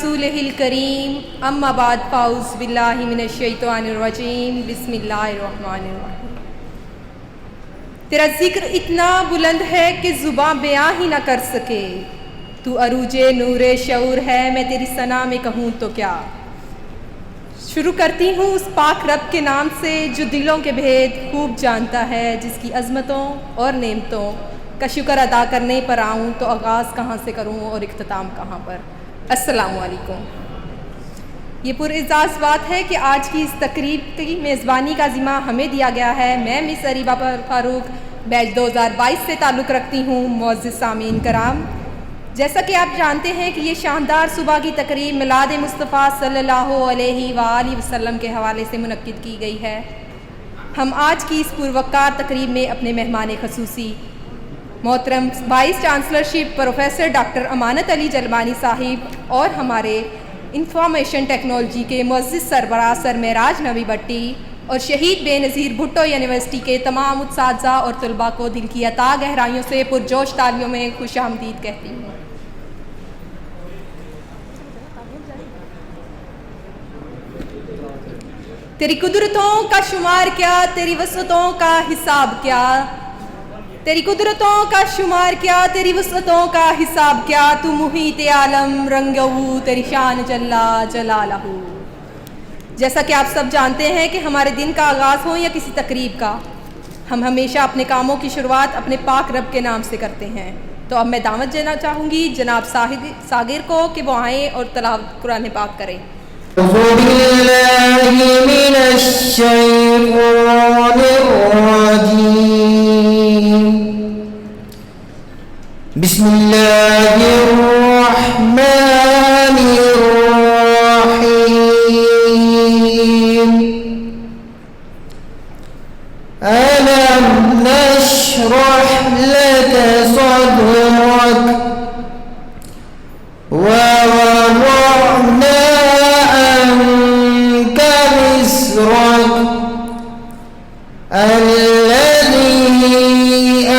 رسوله الكريم اما بعد فاعوذ باللہ من الشیطان الرجیم بسم اللہ الرحمن الرحیم۔ تیرا ذکر اتنا بلند ہے کہ زباں بیاں ہی نہ کر سکے، تو عروج نور شعور ہے، میں تیری ثنا میں کہوں تو کیا۔ شروع کرتی ہوں اس پاک رب کے نام سے جو دلوں کے بھید خوب جانتا ہے، جس کی عظمتوں اور نعمتوں کا شکر ادا کرنے پر آؤں تو آغاز کہاں سے کروں اور اختتام کہاں پر۔ السلام علیکم۔ یہ پراعزاز بات ہے کہ آج کی اس تقریب کی میزبانی کا ذمہ ہمیں دیا گیا ہے۔ میں مس اریبہ فاروق بیچ 2022 سے تعلق رکھتی ہوں۔ معزز سامعین کرام، جیسا کہ آپ جانتے ہیں کہ یہ شاندار صبح کی تقریب میلاد مصطفیٰ صلی اللہ علیہ وآلہ وسلم کے حوالے سے منعقد کی گئی ہے۔ ہم آج کی اس پروقار تقریب میں اپنے مہمان خصوصی محترم وائس چانسلرشپ پروفیسر ڈاکٹر امانت علی جلبانی صاحب اور ہمارے انفارمیشن ٹیکنالوجی کے معزز سربراہ سر معراج نبی بٹی اور شہید بے نظیر بھٹو یونیورسٹی کے تمام اساتذہ اور طلباء کو دل کی عطا گہرائیوں سے پرجوش تالیوں میں خوش آمدید کہتی ہوں۔ تیری قدرتوں کا شمار کیا، تیری وسعتوں کا حساب کیا، تیری قدرتوں کا شمار کیا، تیری وسعتوں کا حساب کیا، تو محیط عالم رنگو تیری شان جلا جلالہ۔ جیسا کہ آپ سب جانتے ہیں کہ ہمارے دن کا آغاز ہو یا کسی تقریب کا، ہم ہمیشہ اپنے کاموں کی شروعات اپنے پاک رب کے نام سے کرتے ہیں۔ تو اب میں دعوت دینا چاہوں گی جناب ساغر کو کہ وہ آئیں اور تلاوت قرآن پاک کریں۔ أعوذ بالله من الشيطان الرجيم بسم الله الرحمن الرحيم ألم نشرح لك صدرك ووضعنا عنك وزرك الذي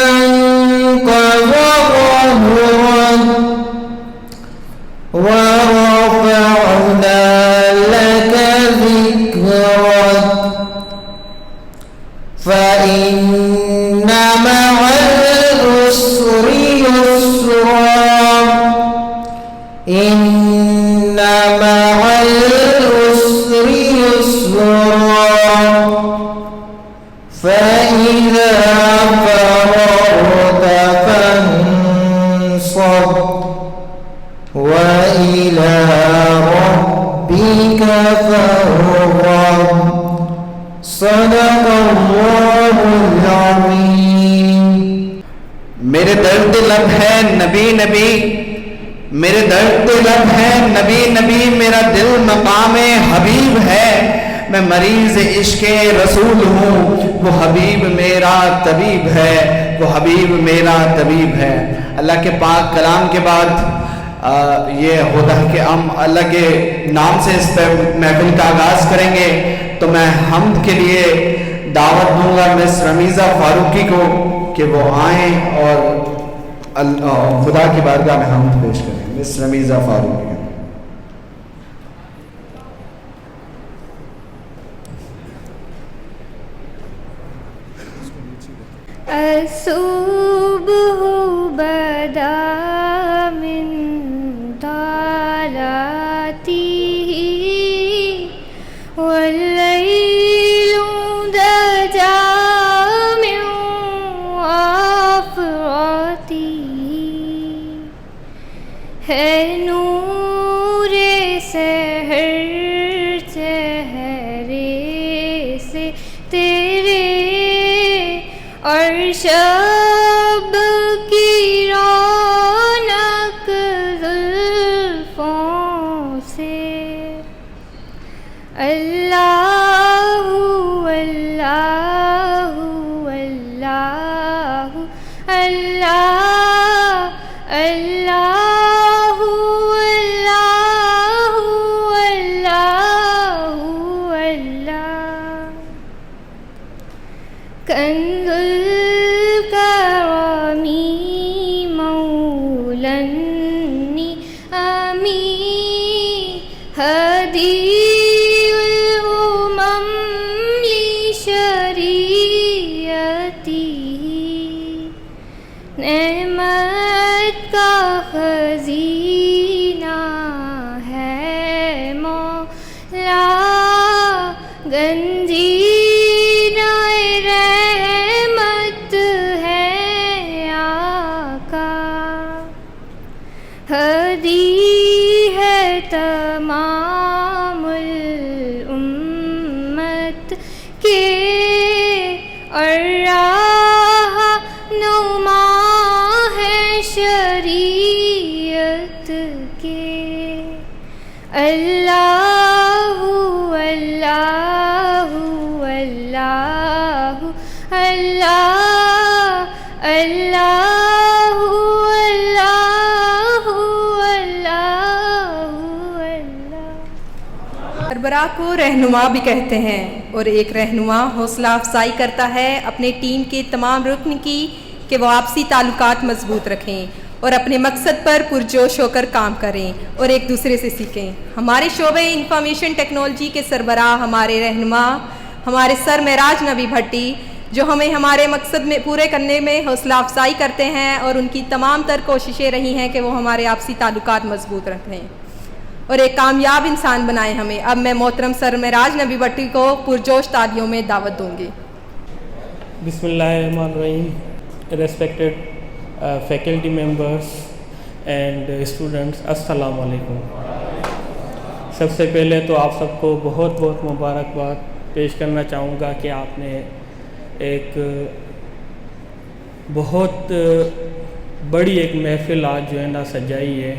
أنقض ظهرك ورفعنا لك ذكرك فإن مع العسر يسرا إن مع العسر يسرا فإذا فرغت فانصب وإلى ربك فارغب صدق اللہ العظیم۔ میرے درد لب ہے نبی نبی، میرے درد لب ہے نبی نبی، میرا دل مقام حبیب ہے، میں مریض عشق رسول ہوں، وہ حبیب میرا طبیب ہے، وہ حبیب میرا طبیب ہے۔ اللہ کے پاک کلام کے بعد یہ ہوتا ہے کہ ہم اللہ کے نام سے اس محفل کا آغاز کریں گے، تو میں حمد کے لیے دعوت دوں گا مس رمیزہ فاروقی کو کہ وہ آئیں اور خدا کی بارگاہ میں حمد پیش کریں۔ مس رمیزہ فاروقی۔ الصبح بدا من طلعته والليل دجا من وفرته ہے نور سحر چہرے سے تیرے اور شب کی رونق زلفوں سے اللہ اللہ اللہ اللہ اللہ اللہ اللہ کنز الکرم مولا النعمی هدي الأمم لشريعته نعمت کا خزینہ ہے مولا گنجینہ رحمت ہے آقا ہدی ہے تمام الامت کے اور راہ نما ہے شریعت کے اللہ اللہ اللہ اللہ اللہ سربراہ کو رہنما بھی کہتے ہیں، اور ایک رہنما حوصلہ افزائی کرتا ہے اپنے ٹیم کے تمام رکن کی کہ وہ آپسی تعلقات مضبوط رکھیں اور اپنے مقصد پر پرجوش ہو کر کام کریں اور ایک دوسرے سے سیکھیں۔ ہمارے شعبہ انفارمیشن ٹیکنالوجی کے سربراہ ہمارے رہنما ہمارے سر معراج نبی بھٹی، جو ہمیں ہمارے مقصد میں پورے کرنے میں حوصلہ افزائی کرتے ہیں، اور ان کی تمام تر کوششیں رہی ہیں کہ وہ ہمارے آپسی تعلقات مضبوط رکھیں اور ایک کامیاب انسان بنائیں ہمیں۔ اب میں محترم سر معراج نبی بھٹی کو پرجوش تالیوں میں دعوت دوں گی۔ بسم اللہ الرحمن الرحیم۔ Respected faculty members and students, السلام علیکم۔ سب سے پہلے تو آپ سب کو بہت بہت مبارکباد پیش کرنا چاہوں گا کہ آپ نے ایک بہت بڑی ایک محفل آج جو ہے نا سجائی ہے،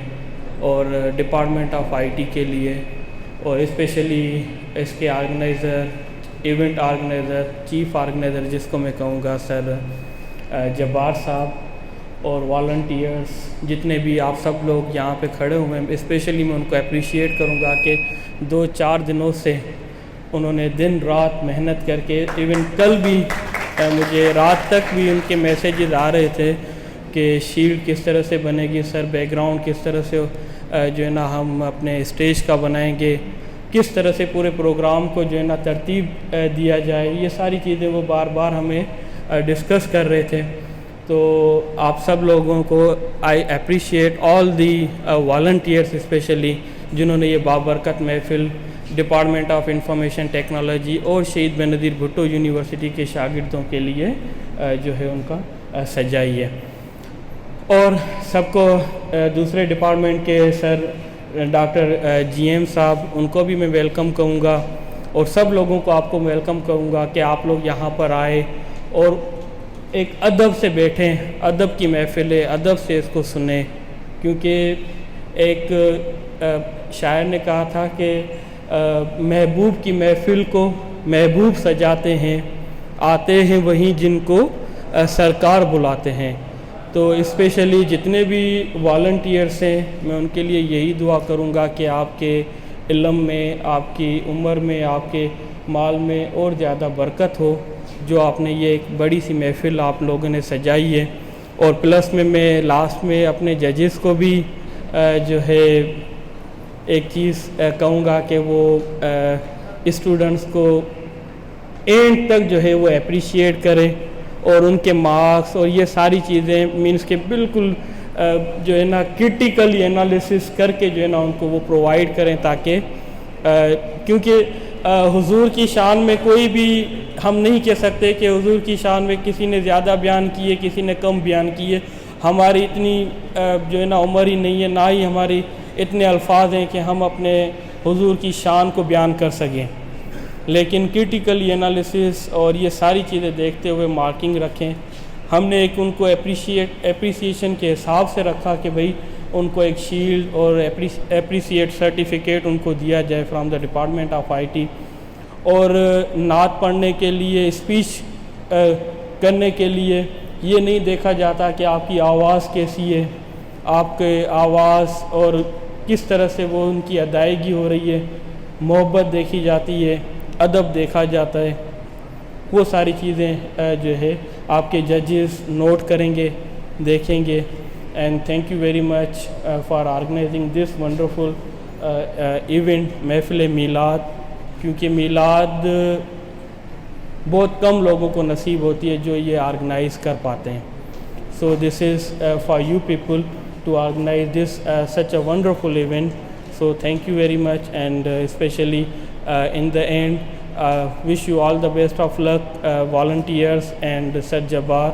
اور ڈپارٹمنٹ آف آئی ٹی کے لیے، اور اسپیشلی اس کے organiser, event organiser, chief organiser جس کو میں کہوں گا سر جبار صاحب، اور والنٹیئرس جتنے بھی آپ سب لوگ یہاں پہ کھڑے ہوئے ہیں، اسپیشلی میں ان کو اپریشیٹ کروں گا کہ 2-4 دنوں سے انہوں نے دن رات محنت کر کے، ایون کل بھی مجھے رات تک بھی ان کے میسیجز آ رہے تھے کہ شیلڈ کس طرح سے بنے گی سر، بیک گراؤنڈ کس طرح سے جو ہے نا ہم اپنے اسٹیج کا بنائیں گے، کس طرح سے پورے پروگرام کو جو ہے نا ترتیب دیا جائے، یہ ساری چیزیں وہ بار بار ہمیں ڈسکس کر رہے تھے۔ تو آپ سب لوگوں کو I appreciate all the volunteers specially, جنہوں نے یہ بابرکت محفل ڈپارٹمنٹ آف انفارمیشن ٹیکنالوجی اور شہید بنظیر بھٹو یونیورسٹی کے شاگردوں کے لیے جو ہے ان کا سجائی ہے۔ اور سب کو دوسرے ڈپارٹمنٹ کے سر ڈاکٹر جی ایم صاحب، ان کو بھی میں ویلکم کہوں گا، اور سب لوگوں کو آپ کو ویلکم کہوں گا کہ آپ لوگ یہاں پر آئے اور ایک ادب سے بیٹھیں، ادب کی محفل ہے، ادب سے اس کو سنیں، کیونکہ ایک شاعر نے کہا تھا کہ محبوب کی محفل کو محبوب سجاتے ہیں، آتے ہیں وہیں جن کو سرکار بلاتے ہیں۔ تو اسپیشلی جتنے بھی والنٹیئرس ہیں، میں ان کے لیے یہی دعا کروں گا کہ آپ کے علم میں، آپ کی عمر میں، آپ کے مال میں اور زیادہ برکت ہو، جو آپ نے یہ ایک بڑی سی محفل آپ لوگوں نے سجائی ہے۔ اور پلس میں لاسٹ میں اپنے ججز کو بھی جو ہے ایک چیز کہوں گا کہ وہ اسٹوڈنٹس کو اینڈ تک جو ہے وہ اپریشیٹ کریں، اور ان کے مارکس اور یہ ساری چیزیں مینس کہ بالکل جو ہے نا کرٹیکلی انالیسس کر کے جو ہے نا ان کو وہ پرووائڈ کریں، تاکہ کیونکہ حضور کی شان میں کوئی بھی ہم نہیں کہہ سکتے کہ حضور کی شان میں کسی نے زیادہ بیان کیے، کسی نے کم بیان کیے۔ ہماری اتنی جو ہے نا عمر ہی نہیں ہے، نہ ہی ہماری اتنے الفاظ ہیں کہ ہم اپنے حضور کی شان کو بیان کر سکیں، لیکن کرٹیکلی انالیسس اور یہ ساری چیزیں دیکھتے ہوئے مارکنگ رکھیں۔ ہم نے ایک ان کو اپریسیشن کے حساب سے رکھا کہ بھئی ان کو ایک شیلڈ اور اپریسیٹ سرٹیفکیٹ ان کو دیا جائے from the department of I T. اور نعت پڑھنے کے لیے، اسپیچ کرنے کے لیے یہ نہیں دیکھا جاتا کہ آپ کی آواز کیسی ہے، آپ کے آواز اور کس طرح سے وہ ان کی ادائیگی ہو رہی ہے، محبت دیکھی جاتی ہے، ادب دیکھا جاتا ہے۔ وہ ساری چیزیں جو ہے آپ کے ججز نوٹ کریں گے، دیکھیں گے۔ And thank you very much for organizing this wonderful event محفل میلاد، کیونکہ میلاد بہت کم لوگوں کو نصیب ہوتی ہے جو یہ آرگنائز کر پاتے ہیں. So this is for you people to organize this such a wonderful event. So thank you very much, and especially in the end wish you all the best of luck, volunteers and Sir Jabbar.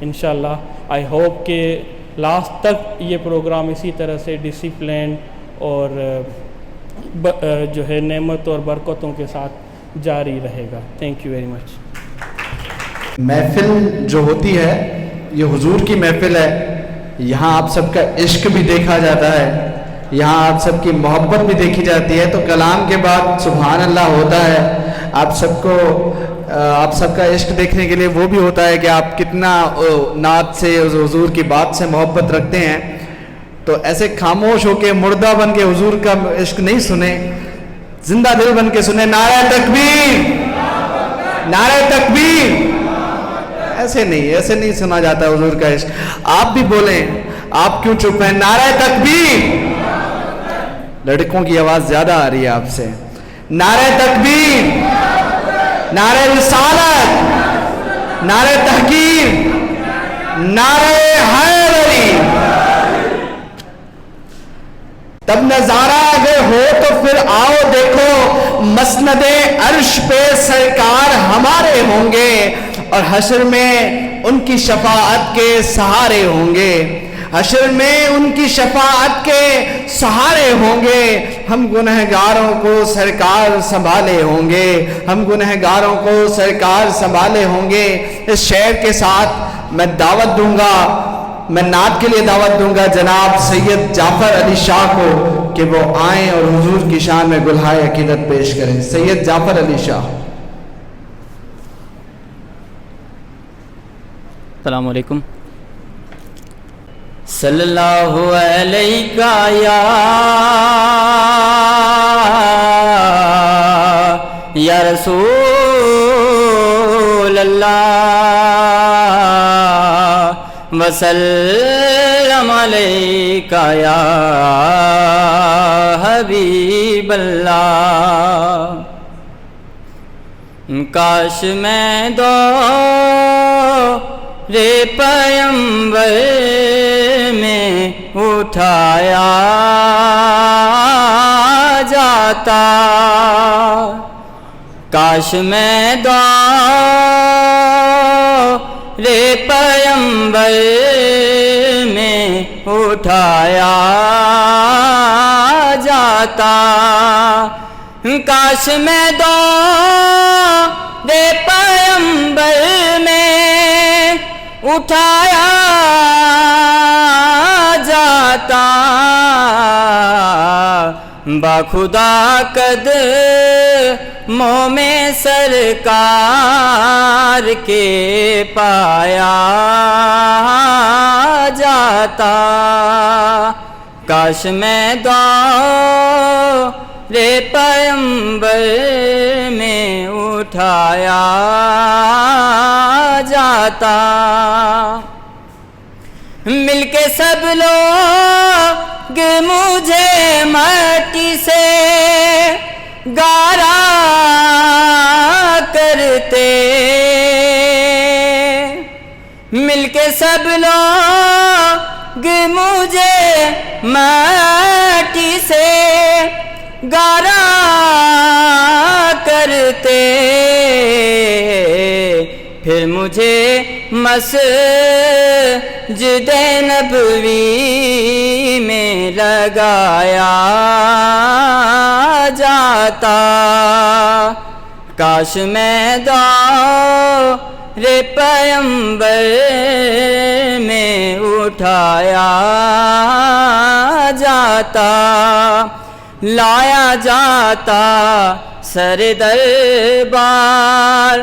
انشاءاللہ I hope کہ last تک یہ programme اسی طرح سے discipline اور جو ہے نعمت اور برکتوں کے ساتھ جاری رہے گا. Thank you very much. محفل جو ہوتی ہے یہ حضور کی محفل ہے. یہاں آپ سب کا عشق بھی دیکھا جاتا ہے, یہاں آپ سب کی محبت بھی دیکھی جاتی ہے. تو کلام کے بعد سبحان اللہ ہوتا ہے. آپ سب کا عشق دیکھنے کے لیے وہ بھی ہوتا ہے کہ آپ کتنا نعت سے حضور کی بات سے محبت رکھتے ہیں. تو ایسے خاموش ہو کے مردہ بن کے حضور کا عشق نہیں سنیں, زندہ دل بن کے سنیں. نعرہ تکبیر, نعرہ تکبیر. ایسے نہیں سنا جاتا حضور کا عشق. آپ بھی بولیں, آپ کیوں چپ ہیں؟ نعرہ تکبیر. لڑکوں کی آواز زیادہ آ رہی ہے آپ سے. نعرہ تکبیر, نعرہ رسالت, نعرہ تحقیر, نعرہ حیدری. تب نظارہ اگر ہو تو پھر آؤ دیکھو, مسند عرش پہ سرکار ہمارے ہوں گے اور حشر میں ان کی شفاعت کے سہارے ہوں گے. حشر میں ان کی شفاعت کے سہارے ہوں گے. ہم گنہگاروں کو سرکار سنبھالے ہوں گے, ہم گنہگاروں کو سرکار سنبھالے ہوں گے. اس شعر کے ساتھ میں دعوت دوں گا, میں نعت کے لیے دعوت دوں گا جناب سید جعفر علی شاہ کو کہ وہ آئیں اور حضور کی شان میں گلہائے عقیدت پیش کریں. سید جعفر علی شاہ. السلام علیکم. صلی اللہ علیہ یا رسول اللہ وسلم علیکہ یا حبیب اللہ. کاش میں رے پیمبر میں اٹھایا جاتا, کاش میں رے پیمبر میں اٹھایا جاتا, کاش میں رے پیمبر میں اٹھایا جاتا. باخدا قدموں میں سرکار کے پایا جاتا. کاش میں رے پیمبر میں اٹھایا جاتا. مل کے سب لوگ مجھے مٹی سے گارا کرتے, مل کے سب لوگ مجھے مٹی سے گارا کرتے, پھر مجھے مسجد نبوی میں لگایا جاتا. کاش میں رے پیمبر میں اٹھایا جاتا. لایا جاتا سر دربار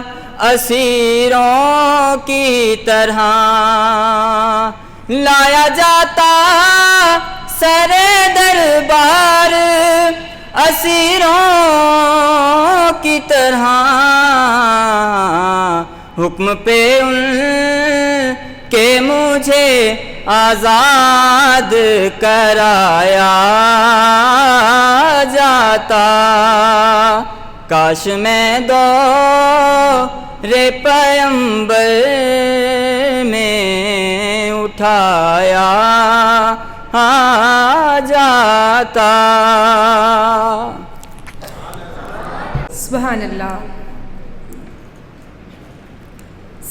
اسیروں کی طرح, لایا جاتا سر دربار اسیروں کی طرح. حکم پہ ان کے مجھے آزاد کرایا جاتا، کاش میں دور پیمبر میں اٹھایا جاتا۔ سبحان اللہ۔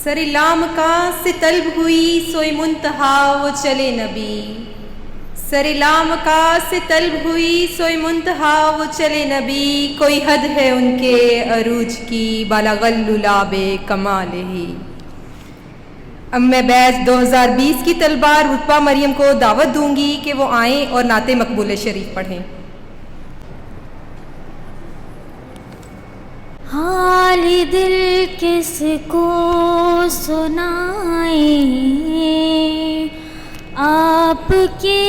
سر لام کا سے طلب ہوئی سوئی منتہا وہ چلے نبی، سر لام کا سے طلب ہوئی سوئی منتہا وہ چلے نبی، کوئی حد ہے ان کے عروج کی بالغ اللعاب کمال ہی۔ اب میں بیچ 2020 کی طلبہ رتبہ مریم کو دعوت دوں گی کہ وہ آئیں اور نعت مقبول شریف پڑھیں۔ حال دل کس کو سنائیں، آپ کے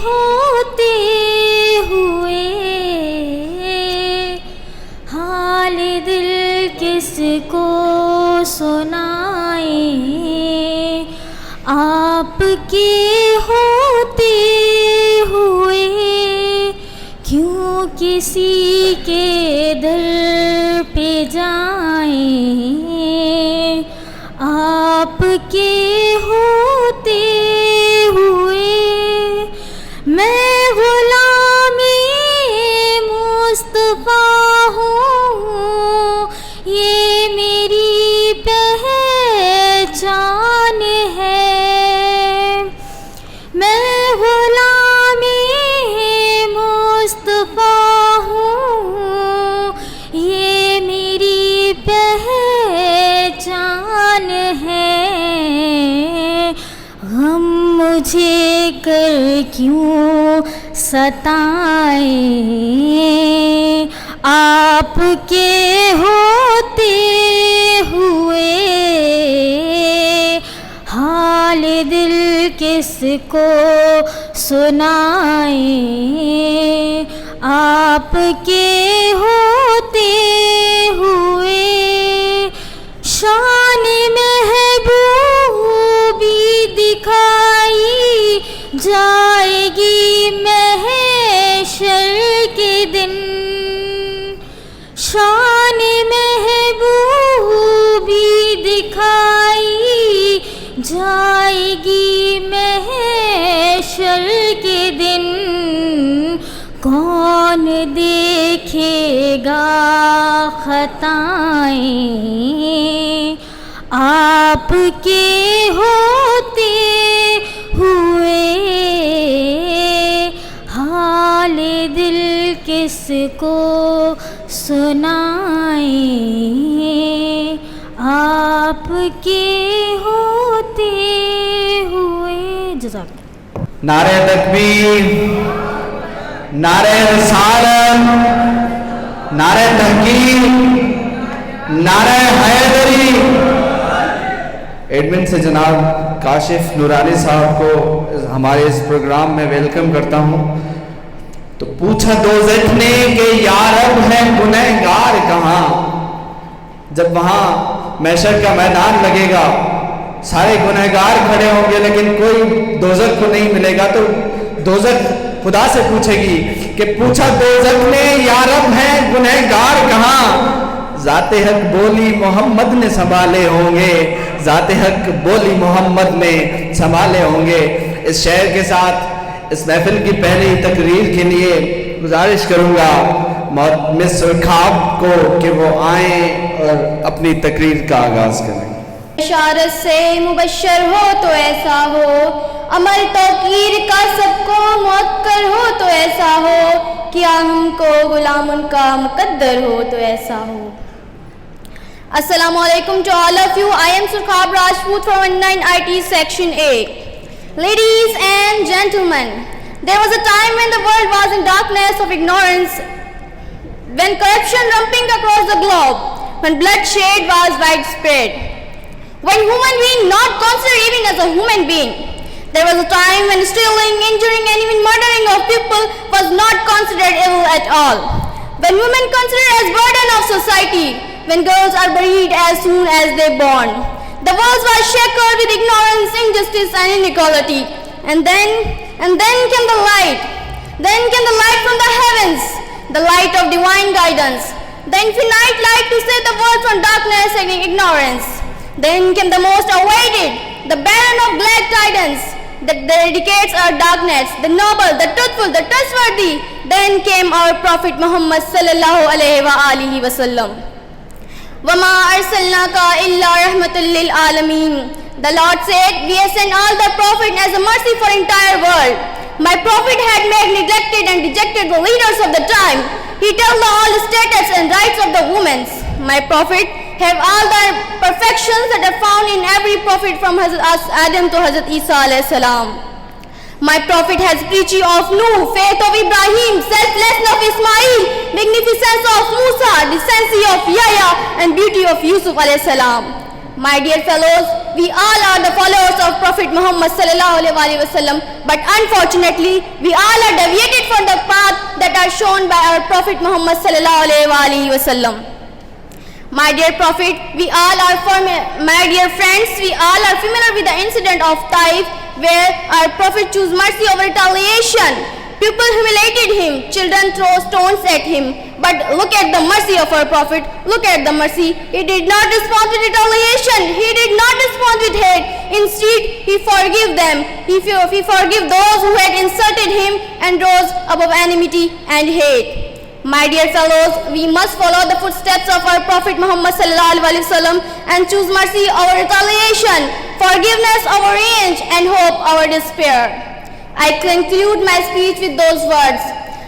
ہوتے ہوئے، حال دل کس کو سنائیں، آپ کے ہوتے ہوئے، کیوں کسی کے در پہ جائیں، آپ کے ہوتے ہوئے، میں غلامی مصطفیٰ ہوں، یہ میری پہچان ہے، میں غلامی مصطفیٰ ہوں، یہ میری پہچان ہے، غم مجھے کر کیوں ستائیں، آپ کے ہوتے ہوئے، حال دل کس کو سنائیں، آپ کے ہوتے ہوئے، شان محبوبی دکھائی جائے گی محشر کے دن، شان محبوبی دکھائی جائے گی محشر کے دن، کون دیکھے گا خطائیں، آپ کے ہوتے ہوئے، حال دل کس کو سنائیں، آپ کے ہوتے ہوئے۔ جزاک اللہ۔ نعرہ تکبیر، نعرہ رسالت، نعرہ تحقیق، نعرہ حیدری۔ ایڈمن سے جناب کاشف نورانی صاحب کو ہمارے اس پروگرام میں ویلکم کرتا ہوں۔ تو پوچھا دوزخ نے کہ یا رب ہے گنہگار کہاں، جب وہاں محشر کا میدان لگے گا سارے گنہگار کھڑے ہوں گے لیکن کوئی دوزخ کو نہیں ملے گا، تو دوزخ خدا سے پوچھے گی کہ پوچھا دوزخ نے یا رب ہے گنہگار کہاں، ذات حق بولی محمد نے سنبھالے ہوں گے، ذات حق بولی محمد نے سنبھالے ہوں گے۔ اس شعر کے ساتھ اس محفل کی پہلی تقریر کے لیے گزارش کروں گا مس سرخاب کو کہ وہ آئیں اور اپنی تقریر کا آغاز کریں۔ بشارت سے مبشر ہو تو ایسا ہو، عمل توقیر کا سب کو موکر ہو تو ایسا ہو، کیا ہم کو غلام ان کا مقدر ہو تو ایسا ہو۔ Assalamu alaikum to all of you. I am Surkhab Rajput from 19 IT Section A. Ladies and gentlemen, there was a time when the world was in darkness of ignorance, when corruption rampant across the globe, when bloodshed was widespread, when human being not considered even as a human being. There was a time when stealing, injuring and even murdering of people was not considered evil at all, when women considered as burden of society, when girls are buried as soon as they born. The world was shackled with ignorance, injustice and inequality, And then came the light. Then came the light from the heavens, the light of divine guidance, the infinite light to save the world from darkness and ignorance. Then came the most awaited, the bearer of glad tidings that eradicates our darkness, the noble, the truthful, the trustworthy. Then came our Prophet Muhammad sallallahu alaihi wa alihi wa sallam. وَمَا أَرْسَلْنَاكَ إِلَّا رَحْمَةً لِلْعَالَمِينَ. The Lord said, we have sent all the Prophet as a mercy for entire world. My Prophet had made neglected and dejected the leaders of the time. He told all the status and rights of the women. My Prophet have all the perfections that are found in every Prophet from Hazrat Adam to Hazrat Isa alayhi salam. My Prophet has preaching of Nuh, faith of Ibrahim, selflessness of Ismail, magnificence of Musa, decency of Yahya, and beauty of Yusuf alayhi salam. My dear fellows, we all are the followers of Prophet Muhammad sallallahu alaihi wasallam, but unfortunately, we all are deviated from the path that are shown by our Prophet Muhammad sallallahu alaihi wasallam. My dear Prophet, my dear friends, we all are familiar with the incident of Taif, where our Prophet chose mercy over retaliation. People humiliated him, children throw stones at him. But look at the mercy of our Prophet. Look at the mercy. He did not respond with retaliation. He did not respond with hate. Instead, he forgave them. He forgave those who had insulted him and rose above enmity and hate. My dear fellows, we must follow the footsteps of our Prophet Muhammad sallallahu alaihi wasallam and choose mercy over retaliation, forgiveness over revenge, and hope over despair. I conclude my speech with those words.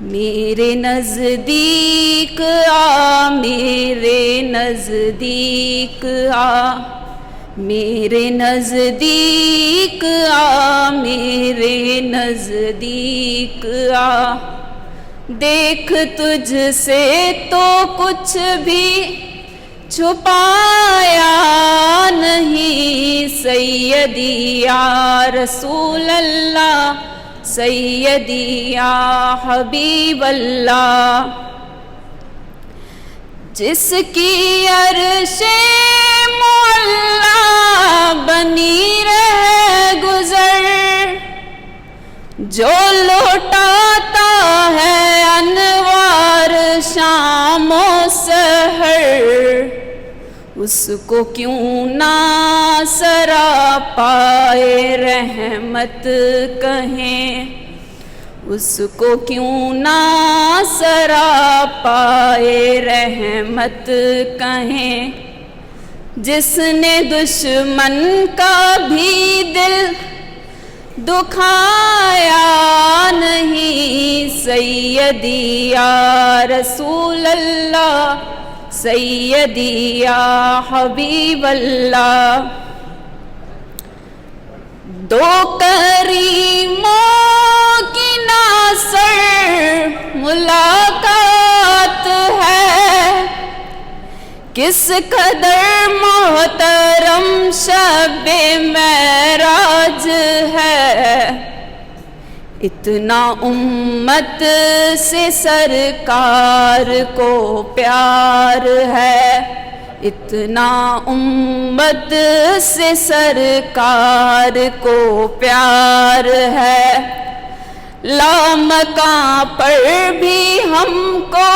میرے نزدیک آ، میرے نزدیک آ، میرے نزدیک آ، میرے نزدیک آ، دیکھ تجھ سے تو کچھ بھی چھپایا نہیں، سیدی یا رسول اللہ، سیدی یا حبیب اللہ، جس کی عرش معلا بنی رہ گزر، جو لوٹاتا ہے انوار شام و سحر، اس کو کیوں نہ سراپائے رحمت کہیں، اس کو کیوں نہ سراپائے رحمت کہیں، جس نے دشمن کا بھی دل دکھایا نہیں، سیدی یا رسول اللہ، سیدی یا حبیب اللہ، دو کریموں کی ناصر ملاقات ہے، کس قدر محترم شب معراج ہے، اتنا امت سے سرکار کو پیار ہے، اتنا امت سے سرکار کو پیار ہے، لامکاں پر بھی ہم کو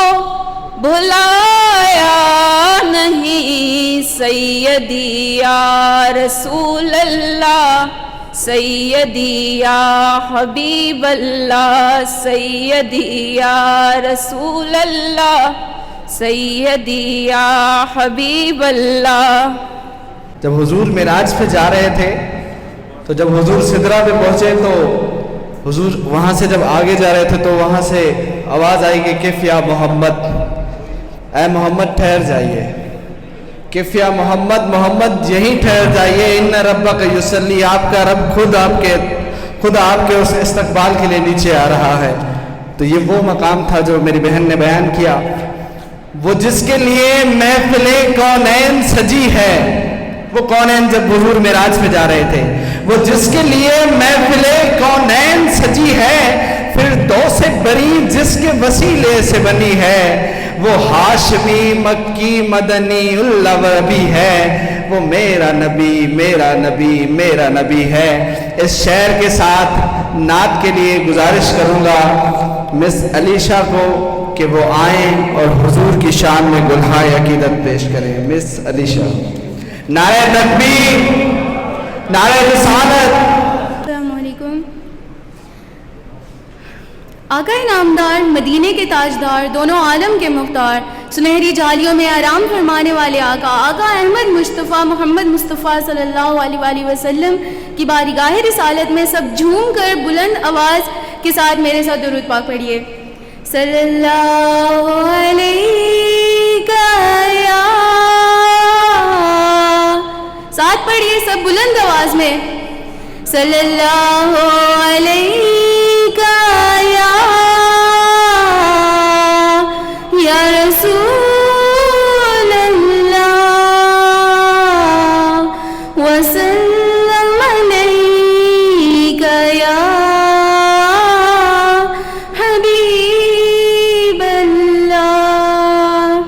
بھلایا نہیں، سیدی یا رسول اللہ، سیدی یا حبیب اللہ، سیدی یا رسول اللہ، سیدی یا حبیب اللہ۔ جب حضور معراج پہ جا رہے تھے تو جب حضور سدرہ پہ پہنچے تو حضور وہاں سے جب آگے جا رہے تھے تو وہاں سے آواز آئی کہ کف یا محمد، اے محمد ٹھہر جائیے، کف یا محمد، محمد یہیں ٹھہر جائیے، ان ربک یصلی، آپ کا رب خود آپ کے اس استقبال کے لیے نیچے آ رہا ہے۔ تو یہ وہ مقام تھا جو میری بہن نے بیان کیا، وہ جس کے لیے محفل کونین سجی ہے، وہ کونین جب حضور معراج پہ جا رہے تھے، وہ جس کے لیے محفل کونین سجی ہے، پھر دو سے بری جس کے وسیلے سے بنی ہے، وہ ہاشمی مکی مدنی العربی ہے، وہ میرا نبی میرا نبی میرا نبی ہے۔ اس شعر کے ساتھ نعت کے لیے گزارش کروں گا مس علیشہ کو کہ وہ آئیں اور حضور کی شان میں گلہائے عقیدت پیش کریں۔ مس علیشہ، نعرہ تکبیر، نعرہ رسالت۔ السلام علیکم۔ آقا انعامدار، مدینے کے تاجدار، دونوں عالم کے مختار، سنہری جالیوں میں آرام فرمانے والے آقا احمد مصطفیٰ محمد مصطفیٰ صلی اللہ علیہ وآلہ وسلم کی بارگاہ رسالت میں سب جھوم کر بلند آواز کے ساتھ میرے ساتھ درود پاک پڑھیے۔ صلی اللہ علیہ یا، ساتھ پڑھیے سب بلند آواز میں، صلی اللہ علیہ یا رسول اللہ وسلم علیک یا حبیب اللہ۔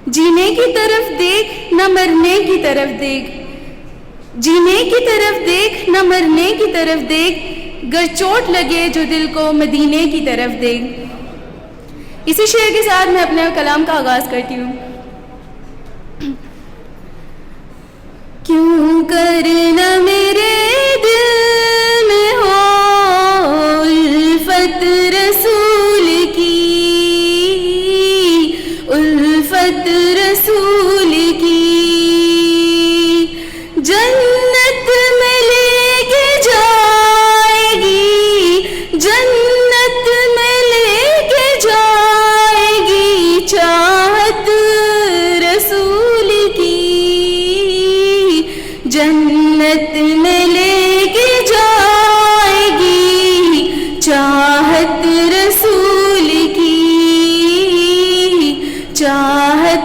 جینے کی طرف دیکھ نہ مرنے کی طرف دیکھ، جینے کی طرف دیکھ نہ مرنے کی طرف دیکھ، گر چوٹ لگے جو دل کو مدینے کی طرف دیکھ۔ اسی شعر کے ساتھ میں اپنے کلام کا آغاز کرتی ہوں۔ کیوں کرنا میرے دل میں ہو الفت رسول کی، الفت رسول کی، جنت میں لے کے جائے گی، جنت میں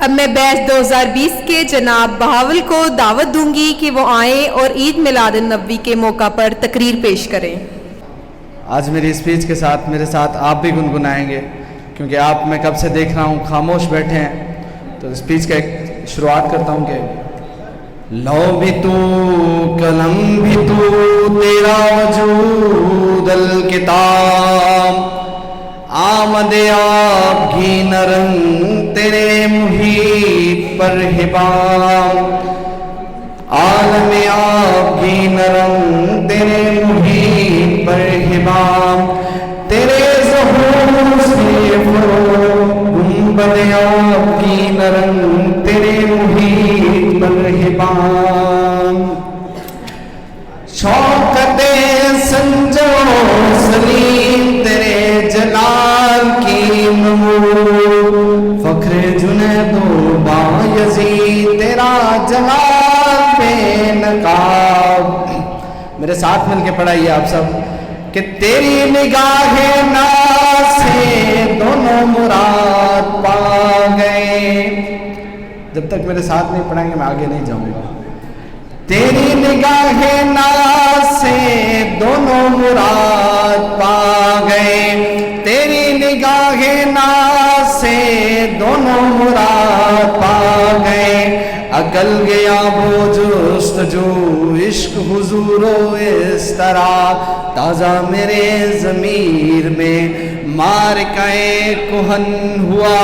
اب میں بیچ 2020 کے جناب بہاول کو دعوت دوں گی کہ وہ آئیں اور عید میلاد النبی کے موقع پر تقریر پیش کریں۔ آج میری اسپیچ کے ساتھ میرے ساتھ آپ بھی گنگنائیں گے، کیونکہ آپ میں کب سے دیکھ رہا ہوں خاموش بیٹھے ہیں۔ تو اسپیچ کا ایک شروعات کرتا ہوں کہ لو بھی تو قلم بھی تو تیرا وجود الکتاب، آمد آپ کی نرنگ تیرے محیط پر حباب، عالم آپ کی نرنگ تیرے محیط پر حباب، تیرے ظہور سے گنبد آپ کی نرنگ تیرے محیط پر حباب، شوکت سنجو سلیم تیرے جلال کی نمور، فخر جنید و بایزید تیرا جلال بے نقاب۔ میرے ساتھ مل کے پڑھائیے آپ سب کہ تیری نگاہ ناز سے دونوں مراد پا گئے۔ جب تک میرے ساتھ نہیں پڑھائیں گے میں آگے نہیں جاؤں گا۔ تیری نگاہ ناز سے دونوں مراد پا گئے، تیری نگاہ ناز سے دونوں مراد پا گئے، عقل گیا وہ جستجو عشق حضور و اس طرح، تازہ میرے ضمیر میں مارکہ کہن ہوا،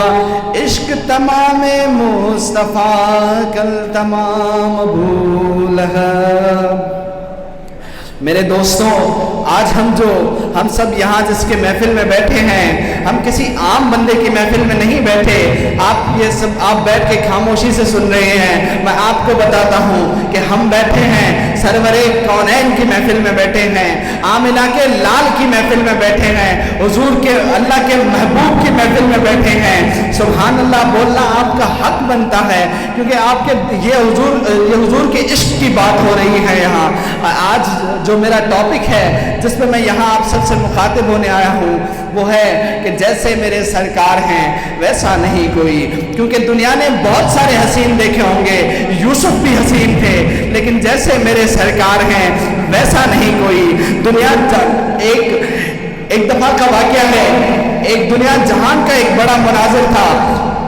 عشق تمام مصطفیٰ کل تمام ابو لہب۔ میرے دوستوں، آج ہم سب یہاں جس کے محفل میں بیٹھے ہیں، ہم کسی عام بندے کی محفل میں نہیں بیٹھے۔ آپ بیٹھ کے خاموشی سے سن رہے ہیں، میں آپ کو بتاتا ہوں کہ ہم بیٹھے ہیں سرور کونین کی محفل میں بیٹھے ہیں، آمنہ کے لال کی محفل میں بیٹھے ہیں، حضور کے اللہ کے محبوب کی محفل میں بیٹھے ہیں۔ سبحان اللہ بولنا آپ کا حق بنتا ہے، کیونکہ آپ کے یہ حضور کے عشق کی بات ہو رہی ہے یہاں۔ آج جو میرا ٹاپک ہے جس پہ میں یہاں آپ سب سے مخاطب ہونے آیا ہوں وہ ہے کہ جیسے میرے سرکار ہیں ویسا نہیں کوئی، کیونکہ دنیا نے بہت سارے حسین دیکھے ہوں گے، یوسف بھی حسین تھے، لیکن جیسے میرے سرکار ہیں ویسا نہیں کوئی۔ دنیا ایک دفعہ کا واقعہ ہے، ایک دنیا جہان کا ایک بڑا مناظر تھا،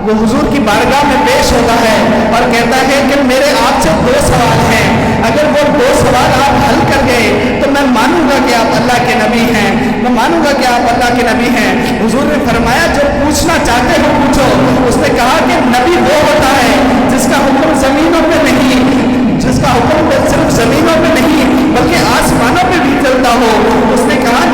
وہ حضور کی بارگاہ میں پیش ہوتا ہے اور کہتا ہے کہ میرے آپ سے 2 سوال ہیں، اگر وہ 2 سوال آپ حل کر گئے تو میں مانوں گا کہ آپ اللہ کے نبی ہیں، میں مانوں گا کہ آپ اللہ کے نبی ہیں۔ حضور نے فرمایا جو پوچھنا چاہتے ہو پوچھو۔ اس نے کہا کہ نبی وہ ہوتا ہے جس کا حکم زمینوں پہ نہیں، جس کا حکم صرف زمینوں پہ نہیں بلکہ آسمانوں پہ بھی چلتا ہو۔ اس نے کہا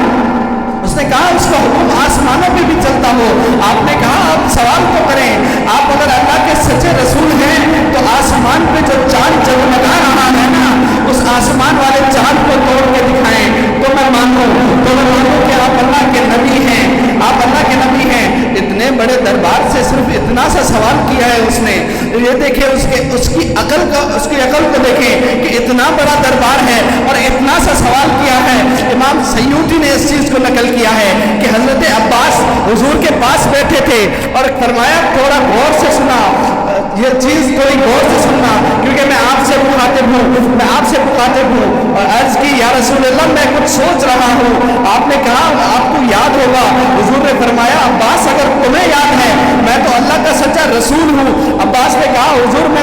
اس کا حکم آسمانوں پہ بھی چلتا ہو۔ آپ نے کہا آپ سوال تو کریں، آپ اگر اللہ کے سچے رسول ہیں تو آسمان پہ جو چاند جگمگا رہا ہے نا، اس آسمان والے چاند کو توڑ کے دکھائیں تو میں مانوں کہ آپ اللہ کے نبی ہیں، آپ اللہ کے نبی ہیں۔ اتنے بڑے دربار سے صرف اتنا سا سوال کیا ہے اس نے۔ یہ دیکھیں اس کی عقل کو دیکھیں کہ اتنا بڑا دربار ہے اور اتنا سا سوال کیا ہے۔ امام سیوطی نے اس چیز کو نقل کیا ہے کہ حضرت عباس حضور کے پاس بیٹھے تھے اور فرمایا تھوڑا غور سے سنا، یہ چیز تھوڑی غور سے سننا کیونکہ میں آپ سے مخاطب ہوں، اور عرض کی یا رسول اللہ میں کچھ سوچ رہا ہوں۔ آپ نے کہا آپ کو یاد ہوگا، حضور نے فرمایا عباس اگر تمہیں یاد ہے میں تو اللہ کا سچا رسول ہوں۔ عباس نے کہا حضور میں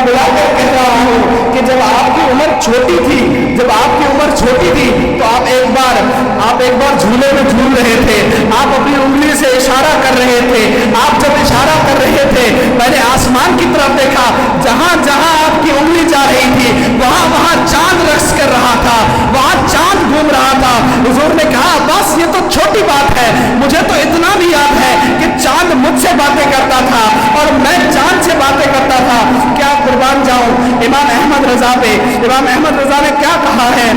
بلا کر کہہ رہا ہوں کہ جب آپ کی عمر چھوٹی تھی تو آپ ایک بار جھولے میں جھول رہے تھے، آپ اپنی انگلی سے اشارہ کر رہے تھے۔ آپ جب اشارہ کر رہے تھے میں نے آسمان کی طرف دیکھا، جہاں جہاں آپ کی انگلی جا رہی تھی وہاں چاند رقص کر رہا تھا، وہاں چاند گھوم رہا تھا۔ حضور نے کہا بس یہ تو چھوٹی بات ہے، مجھے تو اتنا بھی یاد ہے کہ چاند مجھ سے باتیں کرتا تھا اور میں چاند سے باتیں کرتا تھا۔ کیا قربان جاؤں امام احمد رضا نے کیا کہا ہے؟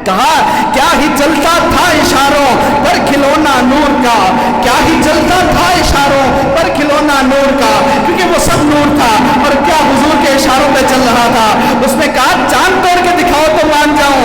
کہا کیا ہی چلتا تھا اشاروں پر کھلونا نور کا، کیا ہی چلتا تھا اشاروں پر کھلونا نور کا، کیونکہ وہ سب نور تھا اور کیا حضور کے اشاروں پہ چل رہا تھا۔ اس نے کہا چاند توڑ کے دکھاؤ تو مان جاؤں،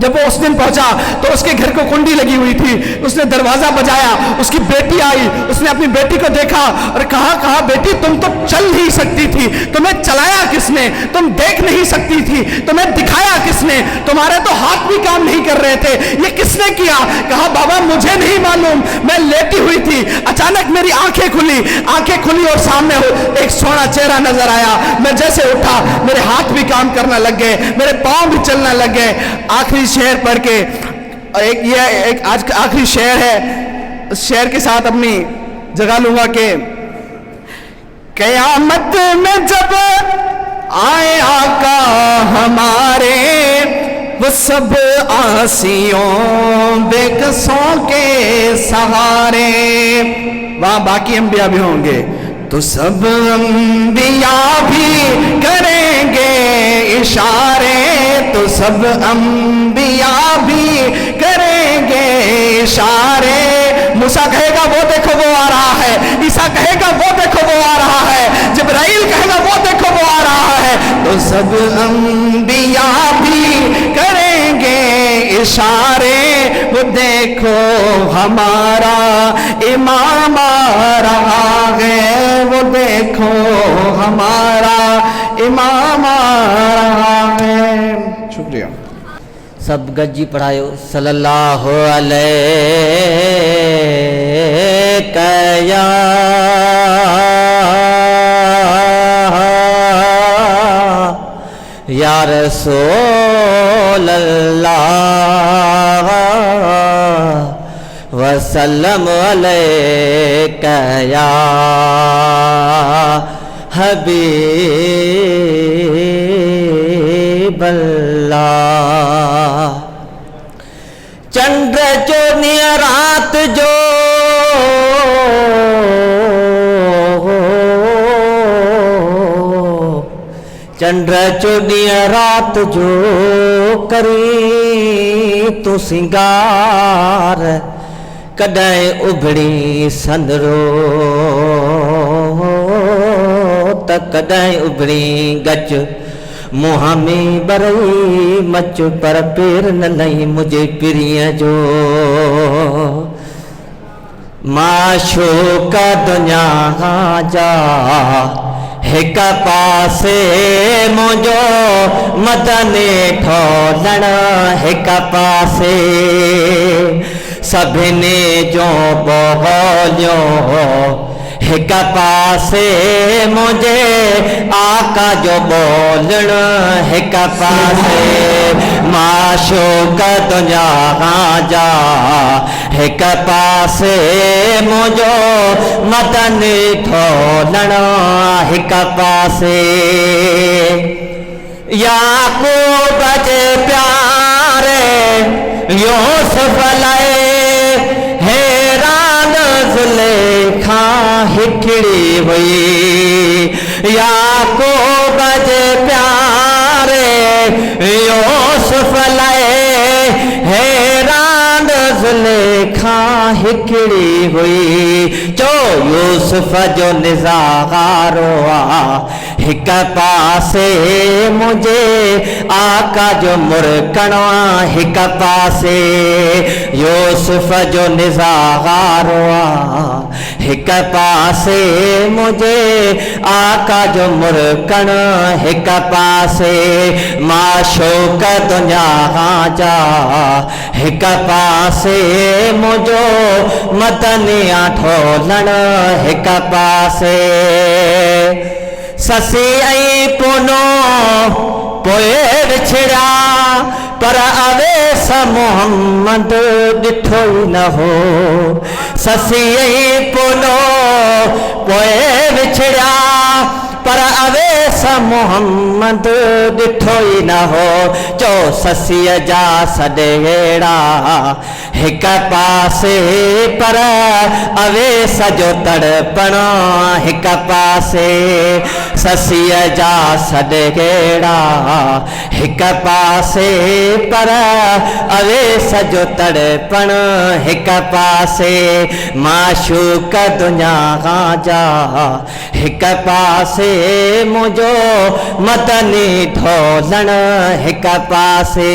جب وہ اس دن پہنچا تو اس کے گھر کو کنڈی لگی ہوئی تھی. اس نے دروازہ بجایا, اس کی بیٹی آئی, اس نے اپنی بیٹی کو دیکھا اور کہا بیٹی تم تو چل نہیں سکتی تھی, تمہیں چلایا کس نے؟ تم دیکھ نہیں سکتی تھی, تمہیں دکھایا کس نے؟ تمہارے تو ہاتھ بھی کام نہیں کر رہے تھے, یہ کس نے کیا؟ کہا بابا مجھے نہیں معلوم, میں لیٹی ہوئی تھی, اچانک میری آنکھیں کھلی اور سامنے ایک سونا چہرہ نظر آیا. میں جیسے اٹھا میرے ہاتھ بھی کام کرنا لگ گئے, میرے پاؤں بھی چلنا لگ گئے. آخری شعر پڑھ کے, ایک آج کا آخری شعر ہے, اس شعر کے ساتھ اپنی جگہ لوں گا کہ قیامت میں جب آئے آقا ہمارے وہ سب عاصیوں بے قصوں کے سہارے, وہاں باقی انبیاء بھی ہوں گے تو سب انبیاء بھی کریں گے اشارے, تو سب انبیاء بھی کریں گے اشارے. موسیٰ کہے گا وہ دیکھو وہ آ رہا ہے, عیسیٰ کہے گا وہ دیکھو وہ آ رہا ہے, جبرائیل کہے گا وہ دیکھو وہ آ رہا ہے, تو سب انبیاء بھی کریں گے اشارے. وہ دیکھو ہمارا امام آ رہا ہے, وہ دیکھو ہمارا امام آ رہا ہے. شکریہ. سب گجی پڑھائیو. صلی اللہ علیہ یا رسول اللہ وسلم علیک یا حبیب اللہ. چندر چونی رات جو چندر چونی رات جو کری تو سنگار, کدائیں ابڑی سندرو تک کدائیں ابڑی گچ منہ میں برئی مچ پر پیر نہ لئی مجھے پریاں جو. معشوق دنیا جا ایک پاسے مجھو مدنی ٹھولن, ایک پاسے سبھنے جو بولیوں, ایک پاسے مجھے آقا جو بولن, ایک پاسے معشوق دنیا جا ایک پاسے مجھو مدنی ٹھولن, ایک پاسے یعقوب جے پیارے یوسف لائے حیران زلیخا ہکڑی ہوئی. یعقوب جے پیارے یوسف لائے حیران زلیخا ہکڑی ہوئی. جو یوسف جو نظارو ایک پاسے مجھے آقا جو مرکنو, ایک پاسے یوسف جو نظارو ایک پاسے مجھے آقا جو مرکن, ایک پاسے معشوق دنیا جا ایک پاسے مجھو مدنیاں ٹھولن, ایک پاسے سسی ای پونو پوئے چھڑا پر اویس محمد ڈٹھو نہ ہو. سسی ای پونو پوئے چھڑا پر اویس محمد ڈٹھو نہ ہو. جو سسی جا سڈیڑا ایک پاسے پر اویس جو تڑپنا, ایک پاسے سسی جا سڈیڑا ایک پاسے پر اویس جو تڑپن, ایک پاسے معشوق دنیا جا ایک پاسے مجھو مدنی ٹھولن, ایک پاسے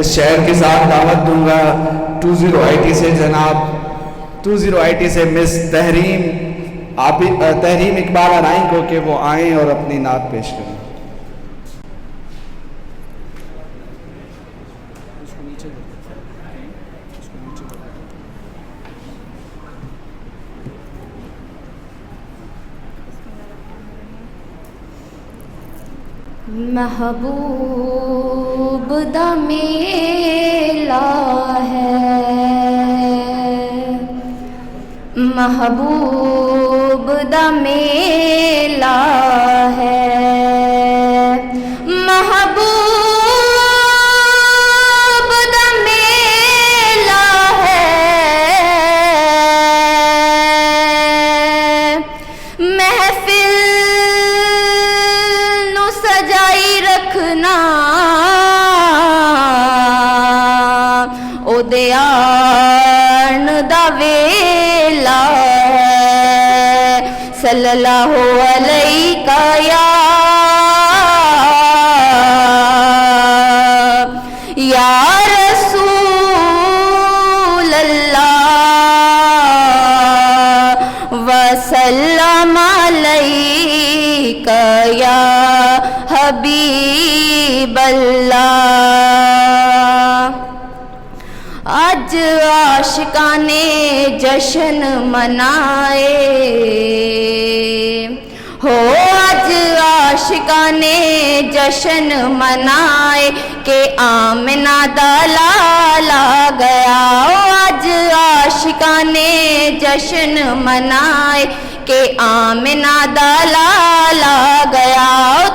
اس شہر کے ساتھ دعوت دوں گا 20IT سے جناب 20IT سے مس تحریم اقبال ارائیں کو کہ وہ آئیں اور اپنی نعت پیش کریں. محبوب دا میلا ہے محبوب دا میلا ہے محبوب دا میلا ہے محفل نو سجائی رکھنا او دے آن دا ویلا صلی اللہ علیہ یا رسول اللہ وسلم علیک یا حبیب اللہ. آج عاشقان جشن منائے ہو آج عاشقان جشن منائے کہ آمنہ دا لالا گیا. آج عاشقان جشن منائے کہ آمنہ دا لالا گیا.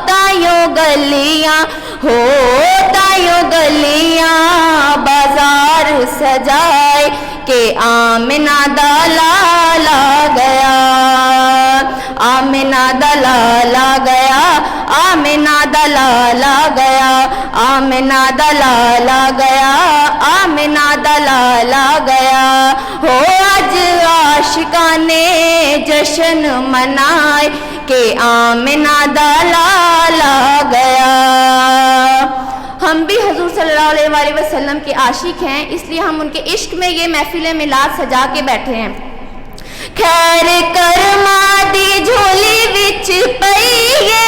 تائیوں گلیاں ہو تائیوں گلیاں بازار سجائے کہ آمنہ دا لالا گیا. آمنہ دا لالا گیا آمنہ دا لالا گیا آمنہ دا لالا گیا آمنہ دا لالا گیا. ہو آج عاشقان جشن منائے کہ آمنہ دا لالا گیا. ہم بھی حضور صلی اللہ علیہ وآلہ وسلم کے عاشق ہیں، اس لیے ہم ان کے عشق میں یہ محفل میلاد سجا کے بیٹھے ہیں. خیر کرما دی جھولی وچ پئیے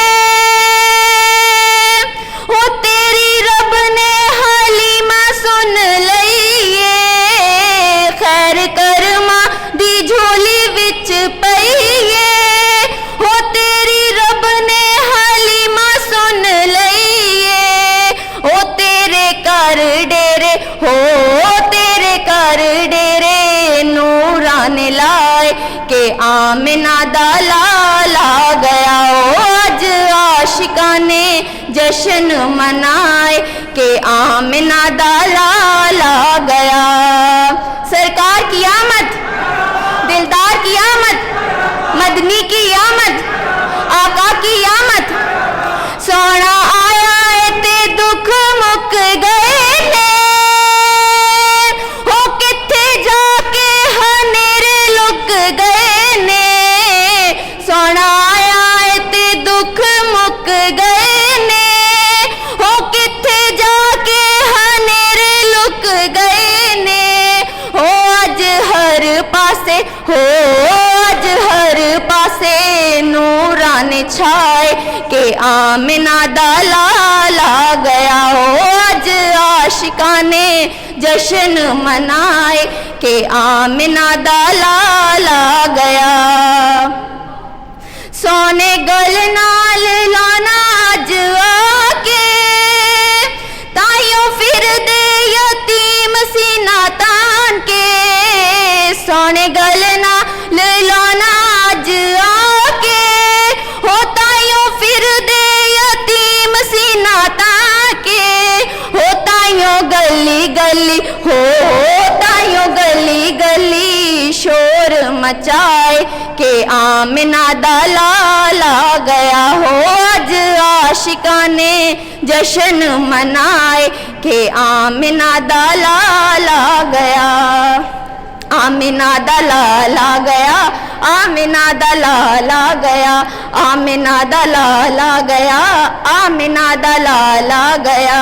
او تیری رب نے حلیمہ سن لئیے. خیر کرما دی جھولی وچ پئیے او تیری رب نے حلیمہ سن لئیے. او تیرے کر ڈیرے ہو تیرے کر ڈیرے نوران لائے کہ آمنہ دا لالا گیا. آج عاشقان جشن منائے کہ آمنہ دا لالا گیا. سرکار کی آمد دلدار کی آمد مدنی کی آمد آقا کی آمد. سونا آیا ہے تے دکھ مک گئے نے ہو کتھے جا کے ہنیرے لک گئے نے. سونا آیا ہے تے دکھ مک گئے نے ہو کتھے جا کے ہنیرے لک گئے نے. ہو اج ہر پاسے ہو اج ہر پاسے نوران چھائے کہ آمنہ دا لالا گیا. ہو اج عاشقان جشن منائے کہ آمنہ دا لالا گیا. سونے گل نال لانا اج آکے تائیوں پھر دے یتیم سینہ تان کے. سونے گل نال لانا اج آکے ہو تائیوں پھر دے یتیم سینہ تان کے. ہو تائیوں گلی گلی ہو تائیوں گلی گلی شور مچائے کہ آمنہ دا لالا گیا. ہو اج عاشقان جشن منائے کہ آمنہ دا لالا گیا. آمنہ دا لالا گیا آمنہ دا لالا گیا آمنہ دا لالا گیا آمنہ دا لالا گیا.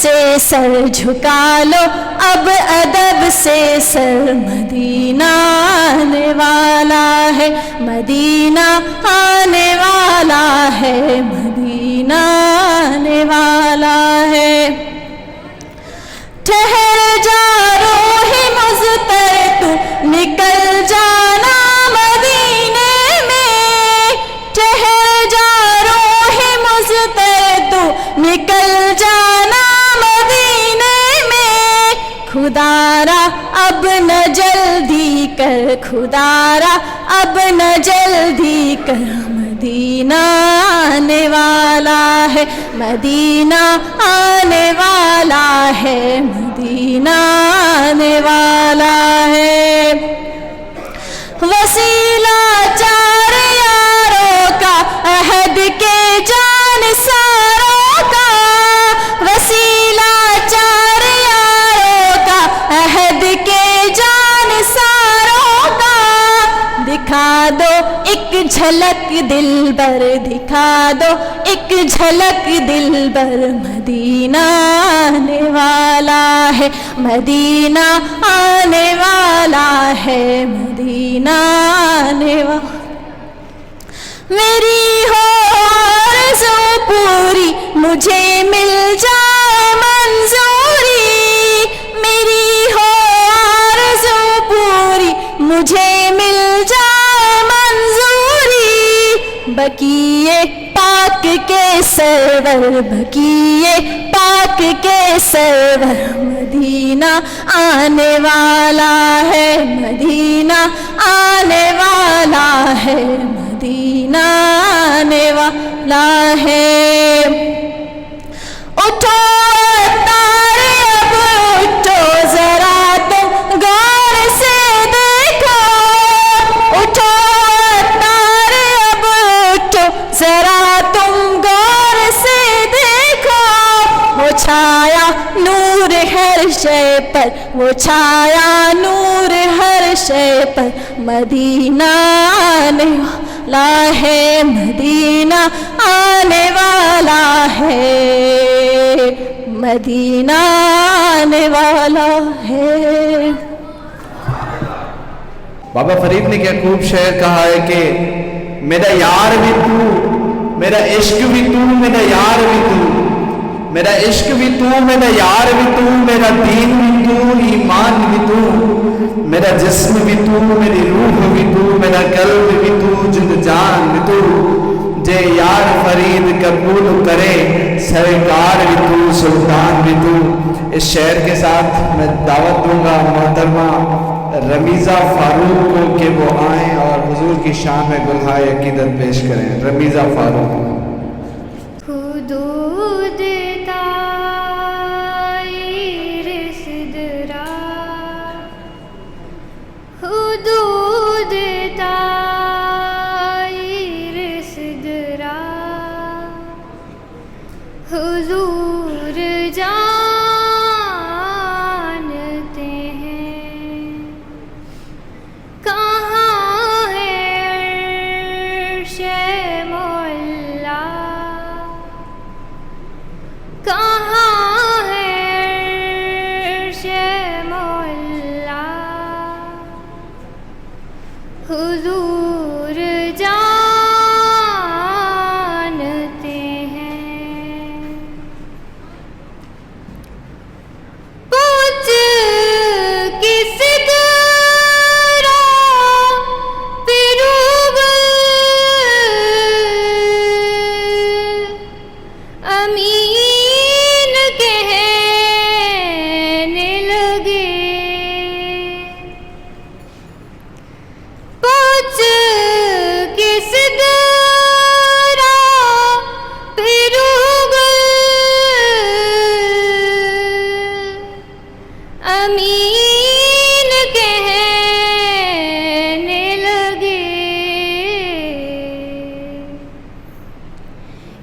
سے سر جھکا لو اب ادب سے سر، مدینہ آنے والا ہے، مدینہ آنے والا ہے، مدینہ آنے والا ہے۔ ٹھہر جا روح مضطر تو نکل جانا مدینے میں، ٹھہر جا روح مضطر تو نکل جانا مدینے میں۔ خدارا اب نہ جلدی کر، خدارا اب نہ جلدی کر، مدینہ آنے والا ہے، مدینہ آنے والا ہے، مدینہ آنے والا ہے۔ وسیلہ چار یاروں کا عہد کے جان ساروں کا، وسیلہ چار یاروں کا عہد کے جان ساروں کا، دکھا دو ایک جھلک دل بر، دکھا دو ایک جھلک دل بر، مدینہ آنے والا ہے، مدینہ آنے والا ہے، مدینہ آنے والا۔ میری ہو آرزو پوری مجھے مل جائے منظوری، میری ہو آرزو پوری مجھے مل جائے منظوری، بقیے پاک کے سرور، بقیے پاک کے سرور، مدینہ آنے والا ہے، مدینہ آنے والا ہے، مدینہ آنے والا ہے۔ اٹھو تارے اب اٹھو ذرا تم غور سے دیکھو، اٹھو تارے اب اٹھو ذرا تم غور سے دیکھو، وہ چھایا نور ہر شے پر، وہ چھایا نور ہر شے پر، مدینہ آنے والا ہے، مدینہ آنے والا ہے، مدینہ آنے والا ہے۔ بابا فرید نے کیا خوب شعر کہا ہے کہ میرا یار بھی تو، میرا عشق بھی تو، میرا یار بھی تو، میرا عشق بھی تو، میرا یار بھی تو، میرا دین بھی تو، ایمان بھی تو، میرا جسم بھی تو، میری روح بھی تو، میرا قلب بھی تو، جد جان بھی تو، جے یار فرید قبول کرے سرکار بھی تو، سلطان بھی تو۔ اس شعر کے ساتھ میں دعوت دوں گا محترمہ رمیزہ فاروق کو کہ وہ آئیں اور حضور کی شان میں گلہائے عقیدت پیش کریں۔ رمیزہ فاروق۔ حدود طائر صدرا، حدود طائر صدرا، حضور جانتے ہیں کہاں ہے عرش مولا، کہاں ہے عرش مولا، حضور جانتے ہیں۔ پوچھ کس طرح پیروگل امین کہنے لگے، پوچھ کس طرح پیروگل امین کہنے لگے،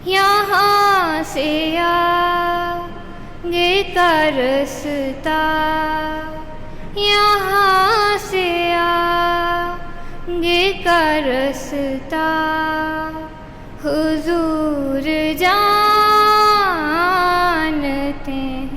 یہاں سے آگے کا رستہ، یہاں سے آگے کا رستہ، حضور جانتے ہیں۔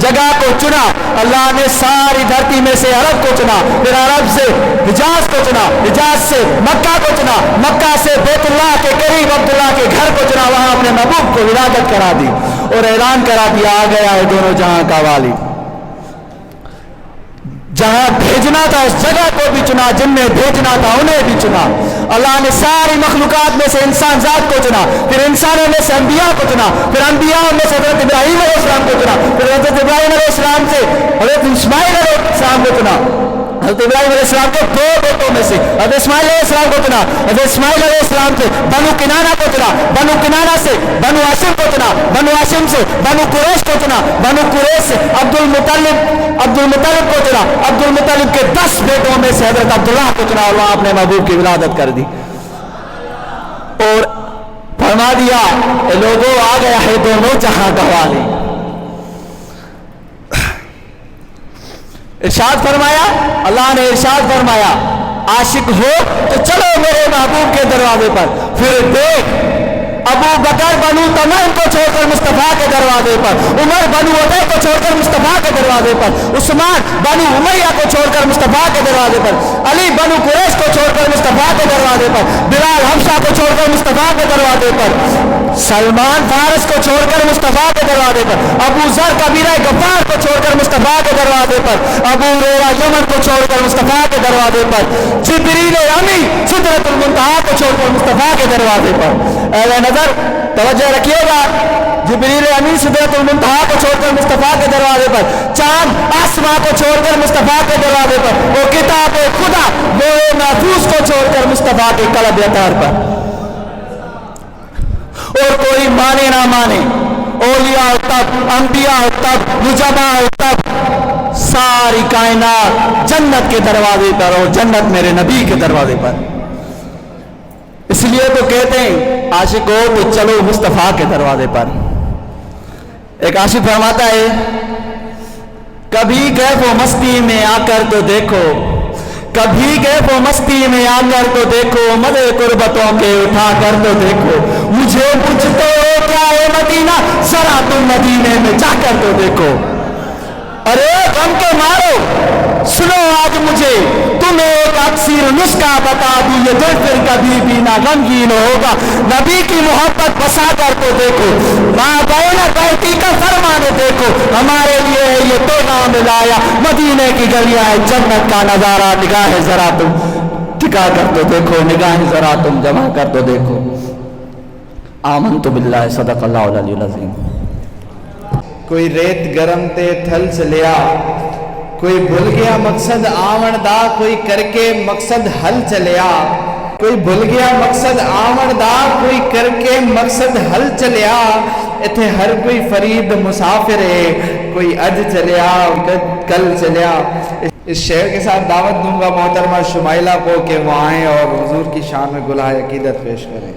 جگہ کو چنا. اللہ نے ساری دھرتی میں سے عرب کو چنا، پھر عرب سے حجاز کو چنا، حجاز سے مکہ کو چنا، مکہ سے بیت اللہ کے قریب عبداللہ کے گھر کو چنا، وہاں اپنے محبوب کو ولادت کرا دی اور اعلان کرا دیا آ گیا ہے دونوں جہاں کا والی. جہاں بھیجنا تھا اس جگہ کو بھی چنا، جن میں بھیجنا تھا انہیں بھی چنا. اللہ نے ساری مخلوقات میں سے انسان ذات کو چنا، پھر انسانوں میں سے انبیاء کو چنا، پھر انبیاء میں سے حضرت ابراہیم علیہ السلام کو چنا، پھر حضرت ابراہیم علیہ السلام سے حضرت اسماعیل علیہ السلام کو چنا. حضرت ابراہیم علیہ السلام کے دو بیٹوں میں سے حضرت اسماعیل علیہ السلام کو چنا، حضرت اسماعیل علیہ السلام سے بنو کنانہ کو چنا، بنو کنانہ سے بنو ہاشم کو چنا، بنو ہاشم سے بنو قریش کو چنا، بنو قریش سے عبد المطلب کو چنا، عبد المطلب کے 10 بیٹوں میں سے حضرت عبداللہ کو چنا اور وہاں اپنے محبوب کی ولادت کر دی اور فرما دیا اے لوگوں آ گیا ہے دونوں جہاں کا والی. ارشاد فرمایا، اللہ نے ارشاد فرمایا عاشق ہو تو چلو میرے محبوب کے دروازے پر. پھر دیکھ ابو بکر بنو تمیم کو چھوڑ کر مصطفیٰ کے دروازے پر، عمر بنو عدی کو چھوڑ کر مصطفیٰ کے دروازے پر، عثمان بنو امیہ کو چھوڑ کر مصطفیٰ کے دروازے پر، علی بنو قریش کو چھوڑ کر مصطفیٰ کے دروازے پر، بلال حبشہ کو چھوڑ کر مصطفیٰ کے دروازے پر، سلمان فارس کو چھوڑ کر مصطفیٰ کے دروازے پر، ابو ذر کبیرہ غفار کو چھوڑ کر مصطفیٰ کے دروازے پر، ابو ہریرہ یمن کو چھوڑ کر مصطفیٰ کے دروازے پر، جبریل امی سدرۃ المنتہا کو چھوڑ کر مصطفیٰ کے دروازے پر. اہل نظر توجہ رکھیے گا، جبریل امی سدرۃ المنتہا کو چھوڑ کر مصطفیٰ کے دروازے پر، چاند آسماں کو چھوڑ کر مصطفیٰ کے دروازے پر، وہ کتاب خدا لوح محفوظ کو چھوڑ کر مصطفیٰ کے قلب اطہار پر. اور کوئی مانے نہ مانے، اولیاء ہو تب، انبیاء ہو تب، نجبا ہو تب، ساری کائنات جنت کے دروازے پر اور جنت میرے نبی کے دروازے پر. اس لیے تو کہتے ہیں عاشق ہو تو چلو مصطفیٰ کے دروازے پر. ایک عاشق فرماتا ہے کبھی کیف و مستی میں آ کر تو دیکھو، کبھی کیف و مستی میں آ کر تو دیکھو، مدے قربتوں کے اٹھا کر تو دیکھو، مجھے کچھ تو کیا ہے مدینہ، ذرا تم مدینے میں جا کر تو دیکھو. ارے غم کے مارو سنو آج مجھے تمہیں ایک اکثیر نسخہ بتا دوں، یہ دل پھر کبھی بھی نہ غمگین ہوگا. نبی کی محبت بسا کر تو دیکھو، ماں بہن بیٹی کا فرمان دیکھو، ہمارے لیے یہ تو نام لایا مدینے کی گلیاں ہے جنت کا نظارہ. نگاہ ذرا تم ٹکا کر تو دیکھو، نگاہ ذرا تم جمع کر تو دیکھو. آمنت باللہ صدق اللہ العلی العظیم. کوئی ریت گرم تے تھل چلیا، کوئی بھول گیا مقصد آون دا، کوئی کر کے مقصد حل چلیا. کوئی بھول گیا مقصد آون دا، کوئی کر کے مقصد حل چلیا. اتھے ہر کوئی فرید مسافر ہے، کوئی اج چلیا کل چلیا. اس شعر کے ساتھ دعوت دوں گا محترمہ شمائلہ کو کہ وہ آئیں اور حضور کی شان میں گلہائے عقیدت پیش کریں.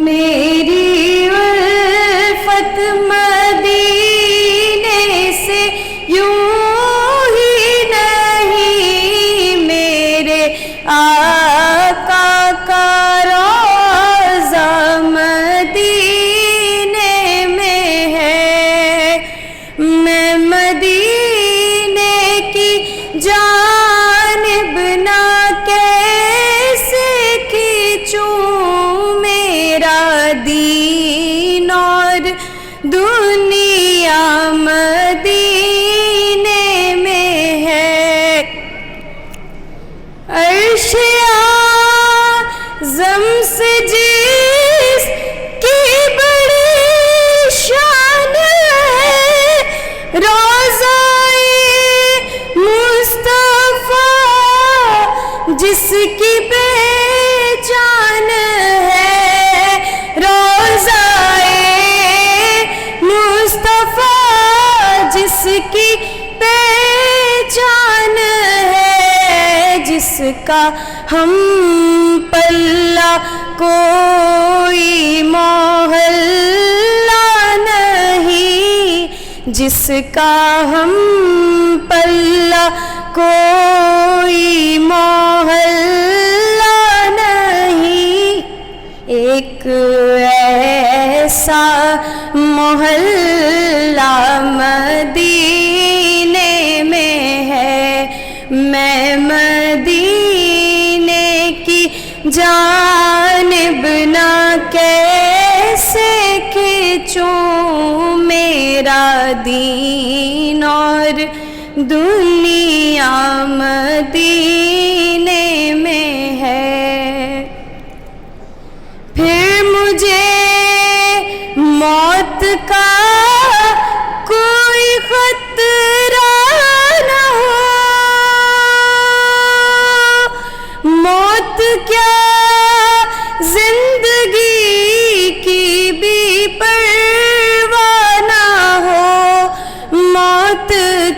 میری الفت مدینے سے یوں ہی نہیں، میرے آقا کا روضہ مدینے میں ہے. میں مدینے کی جانب نہ کیسے کھینچوں، میرا دین اور دنیا مدینے میں ہے. عرش اعظم سے جس کی بڑی شان ہے، روضہ مصطفیٰ جس کی پہچان ہے، روضہ مصطفیٰ جس کی پہچان ہے، جس کا ہم پلہ کوئی محلہ نہیں، جس کا ہم پلہ کوئی محلہ نہیں. ایک ایسا ایسا محلہ مدینے میں ہے، میں مدینے کی جانب نہ کیسے کھینچوں میرا دین اور دنیا مدینے میں ہے۔ پھر مجھے موت کا کوئی خطرہ نہ ہو، موت کیا زندگی کی بھی پرواہ نہ ہو، موت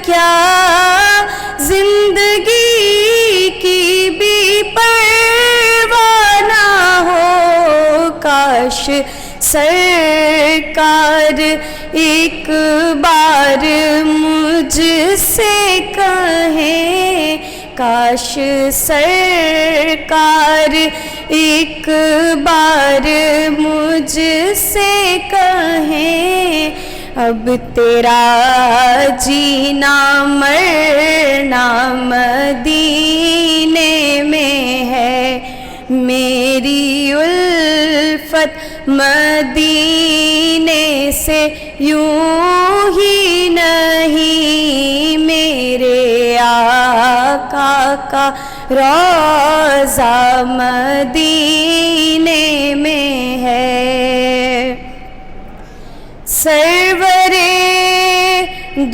کیا زندگی کی بھی پرواہ نہ ہو۔ کاش سرکار ایک بار مجھ سے کہیں، کاش سرکار ایک بار مجھ سے کہیں، اب تیرا جینا مرنا مدینے میں ہے، میری الفت مدینے سے یوں ہی نہیں، میرے آقا کا روضہ مدینے میں ہے۔ سرورے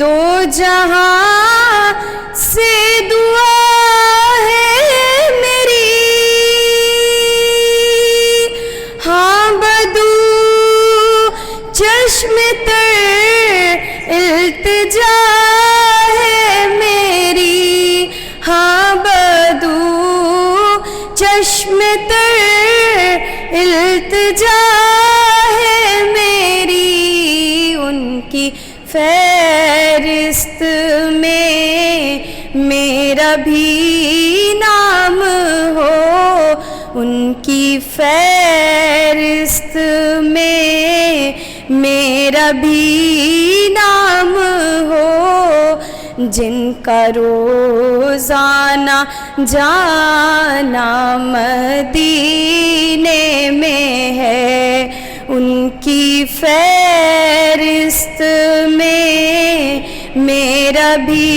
دو جہاں سے دعا ہے میری، ہاں بدو چشم تر التجا ہے میری، ہاں بدو چشم تر التجا ہے میری، ان کی فہرست میں میرا بھی نام ہو، ان کی فہرست میں میرا بھی نام ہو، جن کا روزانہ جانا مدینے میں ہے، ان کی فہرست میں میرا بھی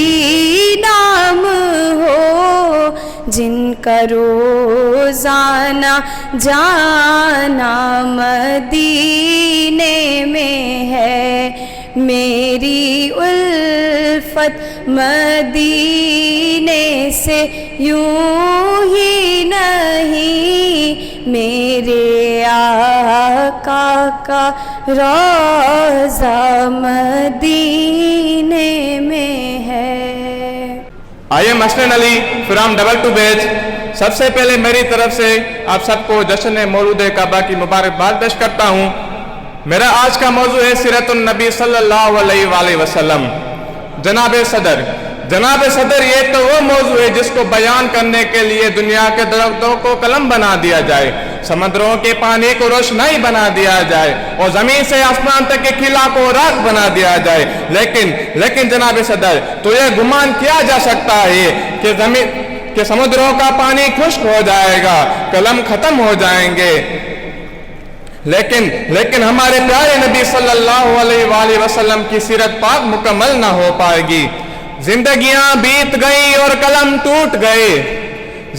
نام ہو، جن کا روزانہ جانا مدینے میں ہے، میری الفت مدینے سے یوں ہی نہیں، میرے آقا کا روضہ مدینے میں ہے۔ I am Muslim Ali from 22 بیچ۔ سب سے پہلے میری طرف سے آپ سب کو جشن مولود کعبہ کی مبارکباد پیش کرتا ہوں۔ میرا آج کا موضوع ہے سیرت النبی صلی اللہ علیہ وآلہ وسلم۔ جناب صدر یہ تو وہ موضوع ہے جس کو بیان کرنے کے لیے دنیا کے درختوں کو قلم بنا دیا جائے، سمندروں کے پانی کو روشنائی بنا دیا جائے اور زمین سے آسمان تک کے خلا کو راکھ بنا دیا جائے، لیکن جناب صدر تو یہ گمان کیا جا سکتا ہے کہ سمندروں کا پانی خشک ہو جائے گا، قلم ختم ہو جائیں گے، لیکن ہمارے پیارے نبی صلی اللہ علیہ وآلہ وسلم کی سیرت پاک مکمل نہ ہو پائے گی۔ زندگیاں بیت گئی اور قلم ٹوٹ گئے،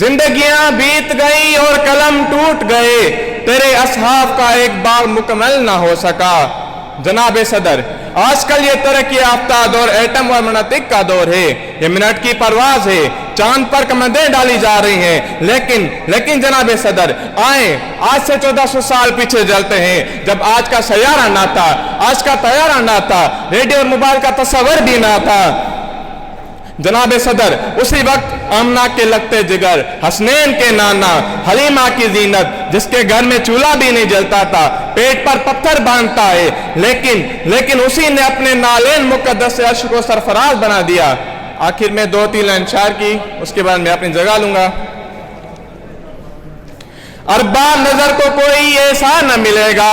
زندگیاں بیت گئی اور قلم ٹوٹ گئے، تیرے اصحاب کا ایک باغ مکمل نہ ہو سکا۔ جناب صدر آج کل یہ ترقی یافتہ دور ایٹم اور منطق کا دور ہے، یہ منٹ کی پرواز ہے، چاند پر کمندیں ڈالی جا رہی ہیں، لیکن جناب صدر آئیں آج سے 1400 سال پیچھے چلتے ہیں، جب آج کا سیارہ نہ تھا، آج کا طیارہ نہ تھا، ریڈیو اور موبائل کا تصور بھی نہ تھا۔ جناب صدر اسی وقت آمنہ کے لگتے جگر، حسنین کے نانا، حلیمہ کی زینت، جس کے گھر میں چولہا بھی نہیں جلتا تھا، پیٹ پر پتھر باندھتا ہے، لیکن اسی نے اپنے نالین مقدس سے عرش کو سرفراز بنا دیا۔ آخر میں 2-3 لائن شعر کی، اس کے بعد میں اپنی جگہ لوں گا۔ ارباب نظر کو کوئی ایسا نہ ملے گا،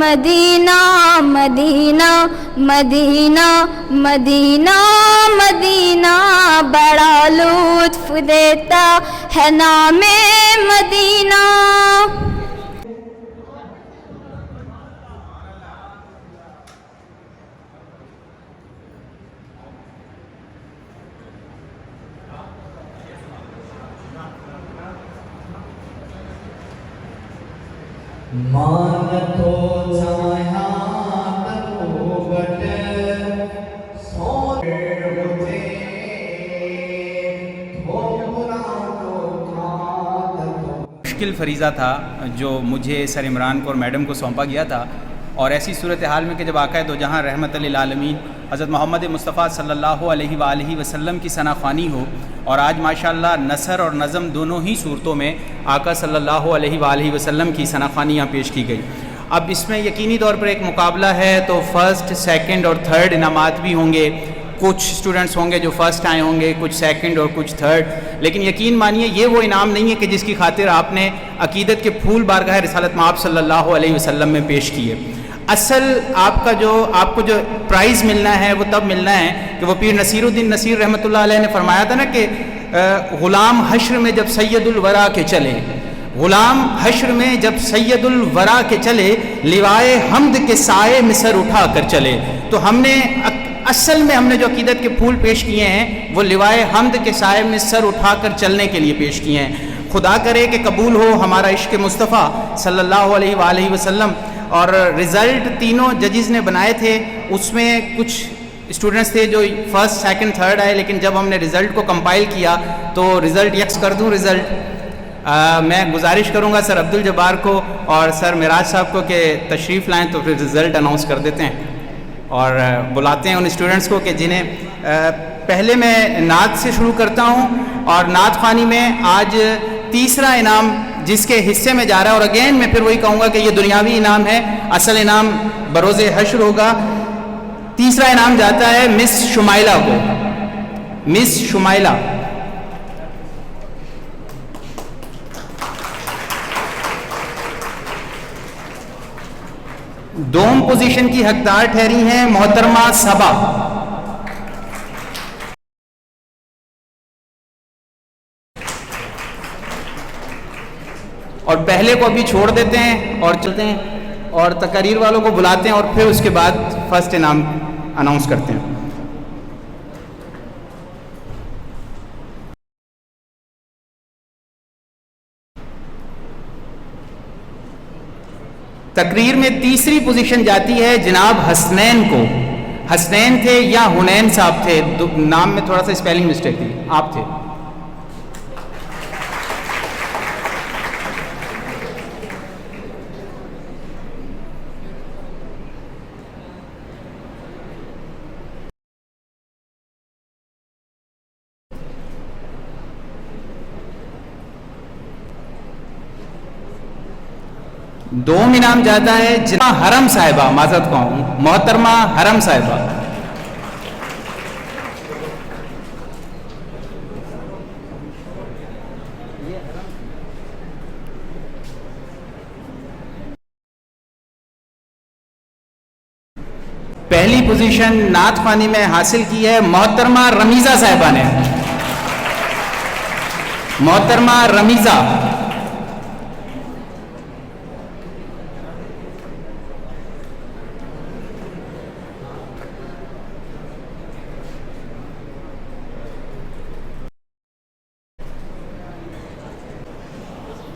مدینہ مدینہ مدینہ مدینہ مدینہ بڑا لطف دیتا ہے نام مدینہ. مانتو چاہیا تکو گٹ سونے ہوتے مشکل فریضہ تھا جو مجھے سر عمران کو اور میڈم کو سونپا گیا تھا، اور ایسی صورتحال میں کہ جب آقا دو جہاں رحمت للعالمین حضرت محمد مصطفیٰ صلی اللہ علیہ وآلہ وسلم کی ثنا خوانی ہو، اور آج ماشاءاللہ نثر اور نظم دونوں ہی صورتوں میں آقا صلی اللہ علیہ وآلہ وسلم کی ثنا خوانی یہاں پیش کی گئی. اب اس میں یقینی طور پر ایک مقابلہ ہے، تو فرسٹ، سیکنڈ اور تھرڈ انعامات بھی ہوں گے. کچھ اسٹوڈنٹس ہوں گے جو فرسٹ آئے ہوں گے، کچھ سیکنڈ اور کچھ تھرڈ. لیکن یقین مانیے یہ وہ انعام نہیں ہے کہ جس کی خاطر آپ نے عقیدت کے پھول بارگاہ رسالت مآب صلی اللہ علیہ وسلم میں پیش کیے. اصل آپ کو جو پرائز ملنا ہے وہ تب ملنا ہے کہ وہ پیر نصیر الدین نصیر رحمۃ اللہ علیہ نے فرمایا تھا نا کہ غلام حشر میں جب سید الورا کے چلے، غلام حشر میں جب سید الورا کے چلے، لیوائے حمد کے سائے میں سر اٹھا کر چلے. تو ہم نے اصل میں جو عقیدت کے پھول پیش کیے ہیں وہ لیوائے حمد کے سائے میں سر اٹھا کر چلنے کے لیے پیش کیے ہیں. خدا کرے کہ قبول ہو ہمارا عشق مصطفیٰ صلی اللہ علیہ وآلہ وسلم. اور رزلٹ تینوں ججز نے بنائے تھے، اس میں کچھ اسٹوڈنٹس تھے جو فرسٹ، سیکنڈ، تھرڈ آئے، لیکن جب ہم نے رزلٹ کو کمپائل کیا تو رزلٹ یکس کر دوں. رزلٹ میں گزارش کروں گا سر عبدالجبار کو اور سر معراج صاحب کو کہ تشریف لائیں تو پھر رزلٹ اناؤنس کر دیتے ہیں اور بلاتے ہیں ان اسٹوڈنٹس کو کہ جنہیں پہلے میں نعت سے شروع کرتا ہوں. اور نعت خوانی میں آج تیسرا انعام جس کے حصے میں جا رہا ہے، اور اگین میں پھر وہی کہوں گا کہ یہ دنیاوی انعام ہے، اصل انعام بروز حشر ہوگا. تیسرا انعام جاتا ہے مس شمائلہ کو. مس شمائلہ دوم پوزیشن کی حقدار ٹھہری ہیں محترمہ صبا. اور پہلے کو ابھی چھوڑ دیتے ہیں اور چلتے ہیں اور تقاریر والوں کو بلاتے ہیں اور پھر اس کے بعد فرسٹ انعام اناؤنس کرتے ہیں. تقریر میں تیسری پوزیشن جاتی ہے جناب حسنین کو. حسنین تھے یا حنین صاحب تھے، نام میں تھوڑا سا اسپیلنگ مسٹیک تھی، آپ تھے. دوم انعام جاتا ہے جناب حرم صاحبہ، معذرت کہوں محترمہ حرم صاحبہ. پہلی پوزیشن نعت خوانی میں حاصل کی ہے محترمہ رمیزہ صاحبہ نے. محترمہ رمیزہ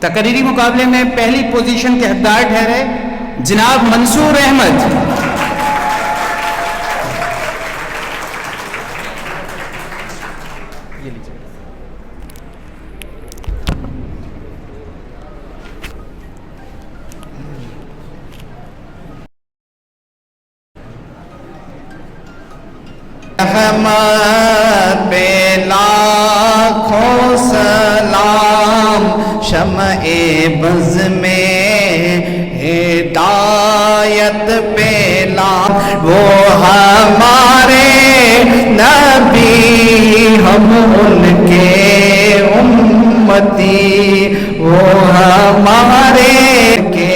تقریری مقابلے میں پہلی پوزیشن کے حقدار ٹھہرے جناب منصور احمد. احمد پہ لاکھوں سلام، شمع بز میں ہدایت پہ لام. وہ ہمارے نبی ہم ان کے امتی، وہ ہمارے کے